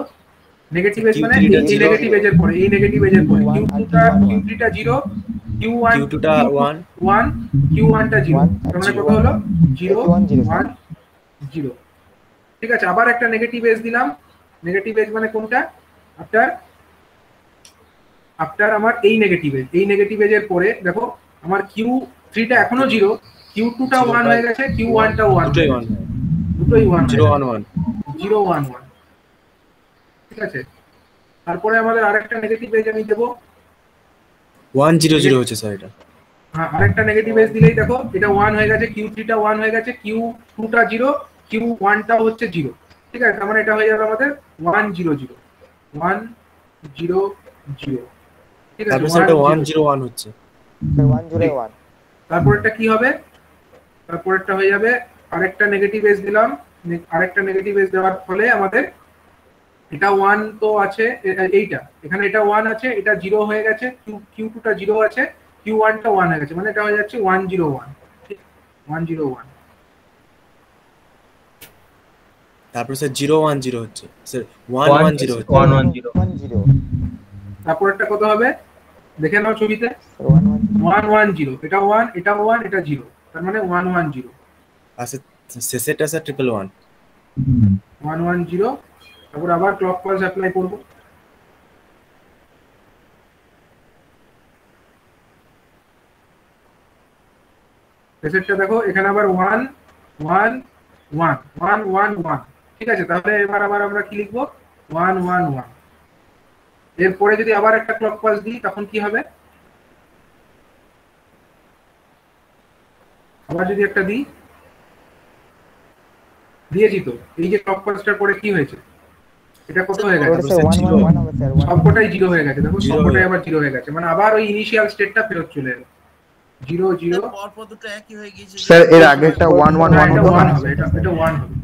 নেগেটিভ এজ মানে এই নেগেটিভ এজের পরে, এই নেগেটিভ এজের পরে Q3 টা 0, Q2 টা 1, Q1 টা 0। তার মানে কত হলো? 0 1 0। ঠিক আছে, আবার একটা নেগেটিভ এজ দিলাম। নেগেটিভ এজ মানে কোনটা? আফটার আমার এই নেগেটিভ এজ, এই নেগেটিভ এজের পরে দেখো আমার Q3 টা এখনো 0, Q2 টা 1 হয়ে গেছে, Q1 টা 1, দুটোই 1, 0 1 1 0 1 1। ঠিক আছে, তারপরে আমাদের আরেকটা নেগেটিভ এজ আমি দেবো। 1 0 0 হচ্ছে স্যার এটা। হ্যাঁ, আরেকটা নেগেটিভ এজ দিলেই দেখো এটা 1 হয়ে গেছে, Q3 টা 1 হয়ে গেছে, Q2 টা 0, Q1 টা হচ্ছে 0। ঠিক আছে, তার মানে এটা হয়ে যাবে আমাদের 1 0 0 1 0 0। ঠিক আছে, তারপর স্যার এটা 1 0 1 হচ্ছে। 1 0 1। তারপরটা কি হবে? তারপরটা হয়ে যাবে আরেকটা নেগেটিভ এজ দিলাম। আরেকটা নেগেটিভ এজ দেওয়ার ফলে আমাদের এটা 1 তো আছে, এইটা এখানে এটা 1 আছে, এটা 0 হয়ে গেছে, Q2 টা 0 আছে, Q1 টা 1 হয়ে গেছে, মানে এটা হয়ে যাচ্ছে 1 0 1। ঠিক, 1 0 1। তারপর স্যার 0 1 0 হচ্ছে স্যার, 1 1 0 হচ্ছে। 1 1 0। 1 0। তারপরটা কত হবে দেখে নাও ছবিতে? 1 1 0। এটা 1, এটা 1, এটা 0, তার মানে 1 1 0। আচ্ছা, শেষেরটা স্যার 1 1 1 1 0। তারপর আবার ক্লক পালস অ্যাপ্লাই করব। শেষেরটা দেখো এখানে আবার 1 1 1 1 1 1, ঠিক আছে? তাহলে এবার আবার আমরা কি লিখবো? 1 1 1। এরপরে যদি আবার একটা ক্লক পালস দিই তখন কি হবে? আবার যদি একটা দিই, দিয়েছি তো, এই যে ক্লক পালসটার পরে কি হয়েছে? এটা কত হয়ে গেছে? সবকটাই 0 হয়ে গেছে, দেখো সবকটাই আবার 0 হয়ে গেছে, মানে আবার ওই ইনিশিয়াল স্টেটটা ফেরত চলে এলো। 0 0 পরপর দুটো একই হয়ে গিয়েছে। স্যার এর আগেরটা 1 1 1 এটা হতো 1 না? হবে, এটা 1 হবে,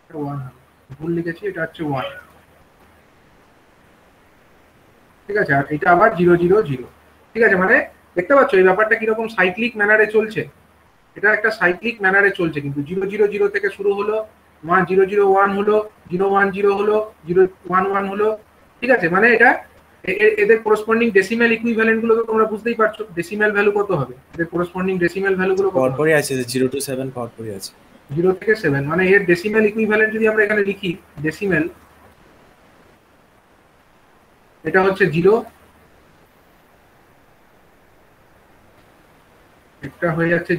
এটা 1 হবে, ভুল লিখেছি, এটা হচ্ছে 1, ঠিক আছে? আর এটা আবার 0 0 0, ঠিক আছে? মানে দেখতে পাচ্ছ এই ব্যাপারটা কিরকম সাইক্লিক ম্যানারে চলছে। এটা একটা সাইক্লিক ম্যানারে চলছে, কিন্তু 0 0 0 থেকে শুরু হলো, 1 0 0 1 হলো, 0 1 0 হলো, 0 1 1 হলো, ঠিক আছে? মানে এটা এদের করেসপন্ডিং ডেসিমাল ইকুইভ্যালেন্ট গুলো তো তোমরা বুঝতেই পারছো, ডেসিমাল ভ্যালু কত হবে, এদের করেসপন্ডিং ডেসিমাল ভ্যালু গুলো কত হবে? পরপরই আছে 0 to 7 পরপরই আছে। 0 থেকে 7, মানে এর ডেসিমাল ইকুইভ্যালেন্ট যদি আমরা এখানে লিখি, ডেসিমাল এটা হচ্ছে 0, এটা হয়ে যাচ্ছে,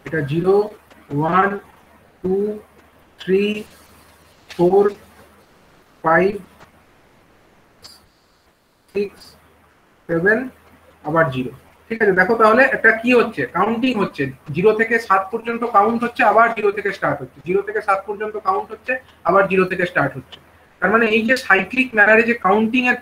এটা 0 1 2 3 4 5 6 7 আবার 0, ঠিক আছে? দেখো তাহলে একটা কি হচ্ছে, কাউন্টিং হচ্ছে, 0 থেকে 7 পর্যন্ত কাউন্ট হচ্ছে, আবার 0 থেকে স্টার্ট হচ্ছে, 0 থেকে 7 পর্যন্ত কাউন্ট হচ্ছে, আবার 0 থেকে স্টার্ট হচ্ছে। তার মানে এই যে সাইক্লিক ম্যানারে যে কাউন্টিং এর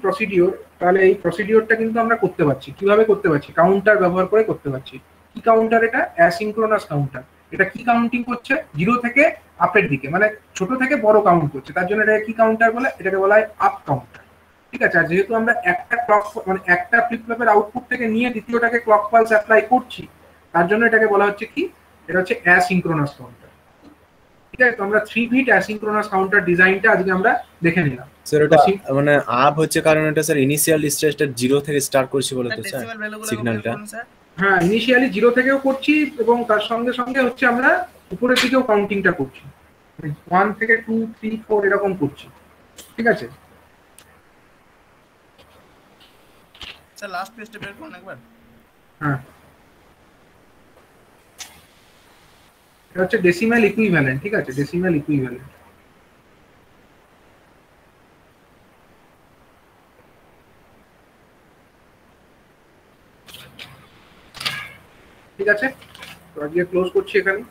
প্রসিডিওর, তাহলে এই প্রসিডিওরটা কিন্তু আমরা করতে পারছি। কিভাবে করতে পারছি? কাউন্টার ব্যবহার করে করতে পারছি। কি কাউন্টার? এটা অ্যাসিঙ্ক্রোনাস কাউন্টার। এটা কি কাউন্টিং করছে? 0 থেকে আপের দিকে, মানে ছোট থেকে বড় কাউন্ট করছে, তার জন্য এটাকে কি কাউন্টার বলে? এটাকে বলা হয় আপ কাউন্টার, ঠিক আছে? আর যেহেতু আমরা একটা ক্লক মানে একটা ফ্লিপ ফ্লপের আউটপুট থেকে নিয়ে দ্বিতীয়টাকে ক্লক পালস অ্যাপ্লাই করছি, তার জন্য এটাকে বলা হচ্ছে কি? এটা হচ্ছে অ্যাসিঙ্ক্রোনাস কাউন্টার, ঠিক আছে? তো আমরা 3 বিট অ্যাসিঙ্ক্রোনাস কাউন্টার ডিজাইনটা আজকে আমরা দেখে নিলাম। স্যার এটা মানে আপ হচ্ছে কারণ এটা স্যার ইনিশিয়াল স্টেজটা 0 থেকে স্টার্ট করছি বলে তো স্যার ডেসিমাল ভ্যালুগুলো সিগন্যালটা। হ্যাঁ, ইনিশিয়ালি 0 থেকেও করছি এবং তার সঙ্গে সঙ্গে হচ্ছে আমরা উপরের দিকেও কাউন্টিংটা করছি, 1 থেকে 2 3 4 এরকম করছি, ঠিক আছে? স্যার লাস্ট পেজটা বের করুন একবার। হ্যাঁ, এটা হচ্ছে ডেসিমাল ইকুইভ্যালেন্ট, ঠিক আছে? ডেসিমাল ইকুইভ্যালেন্ট, ঠিক আছে? তো আজকে ক্লোজ করছি এখানে।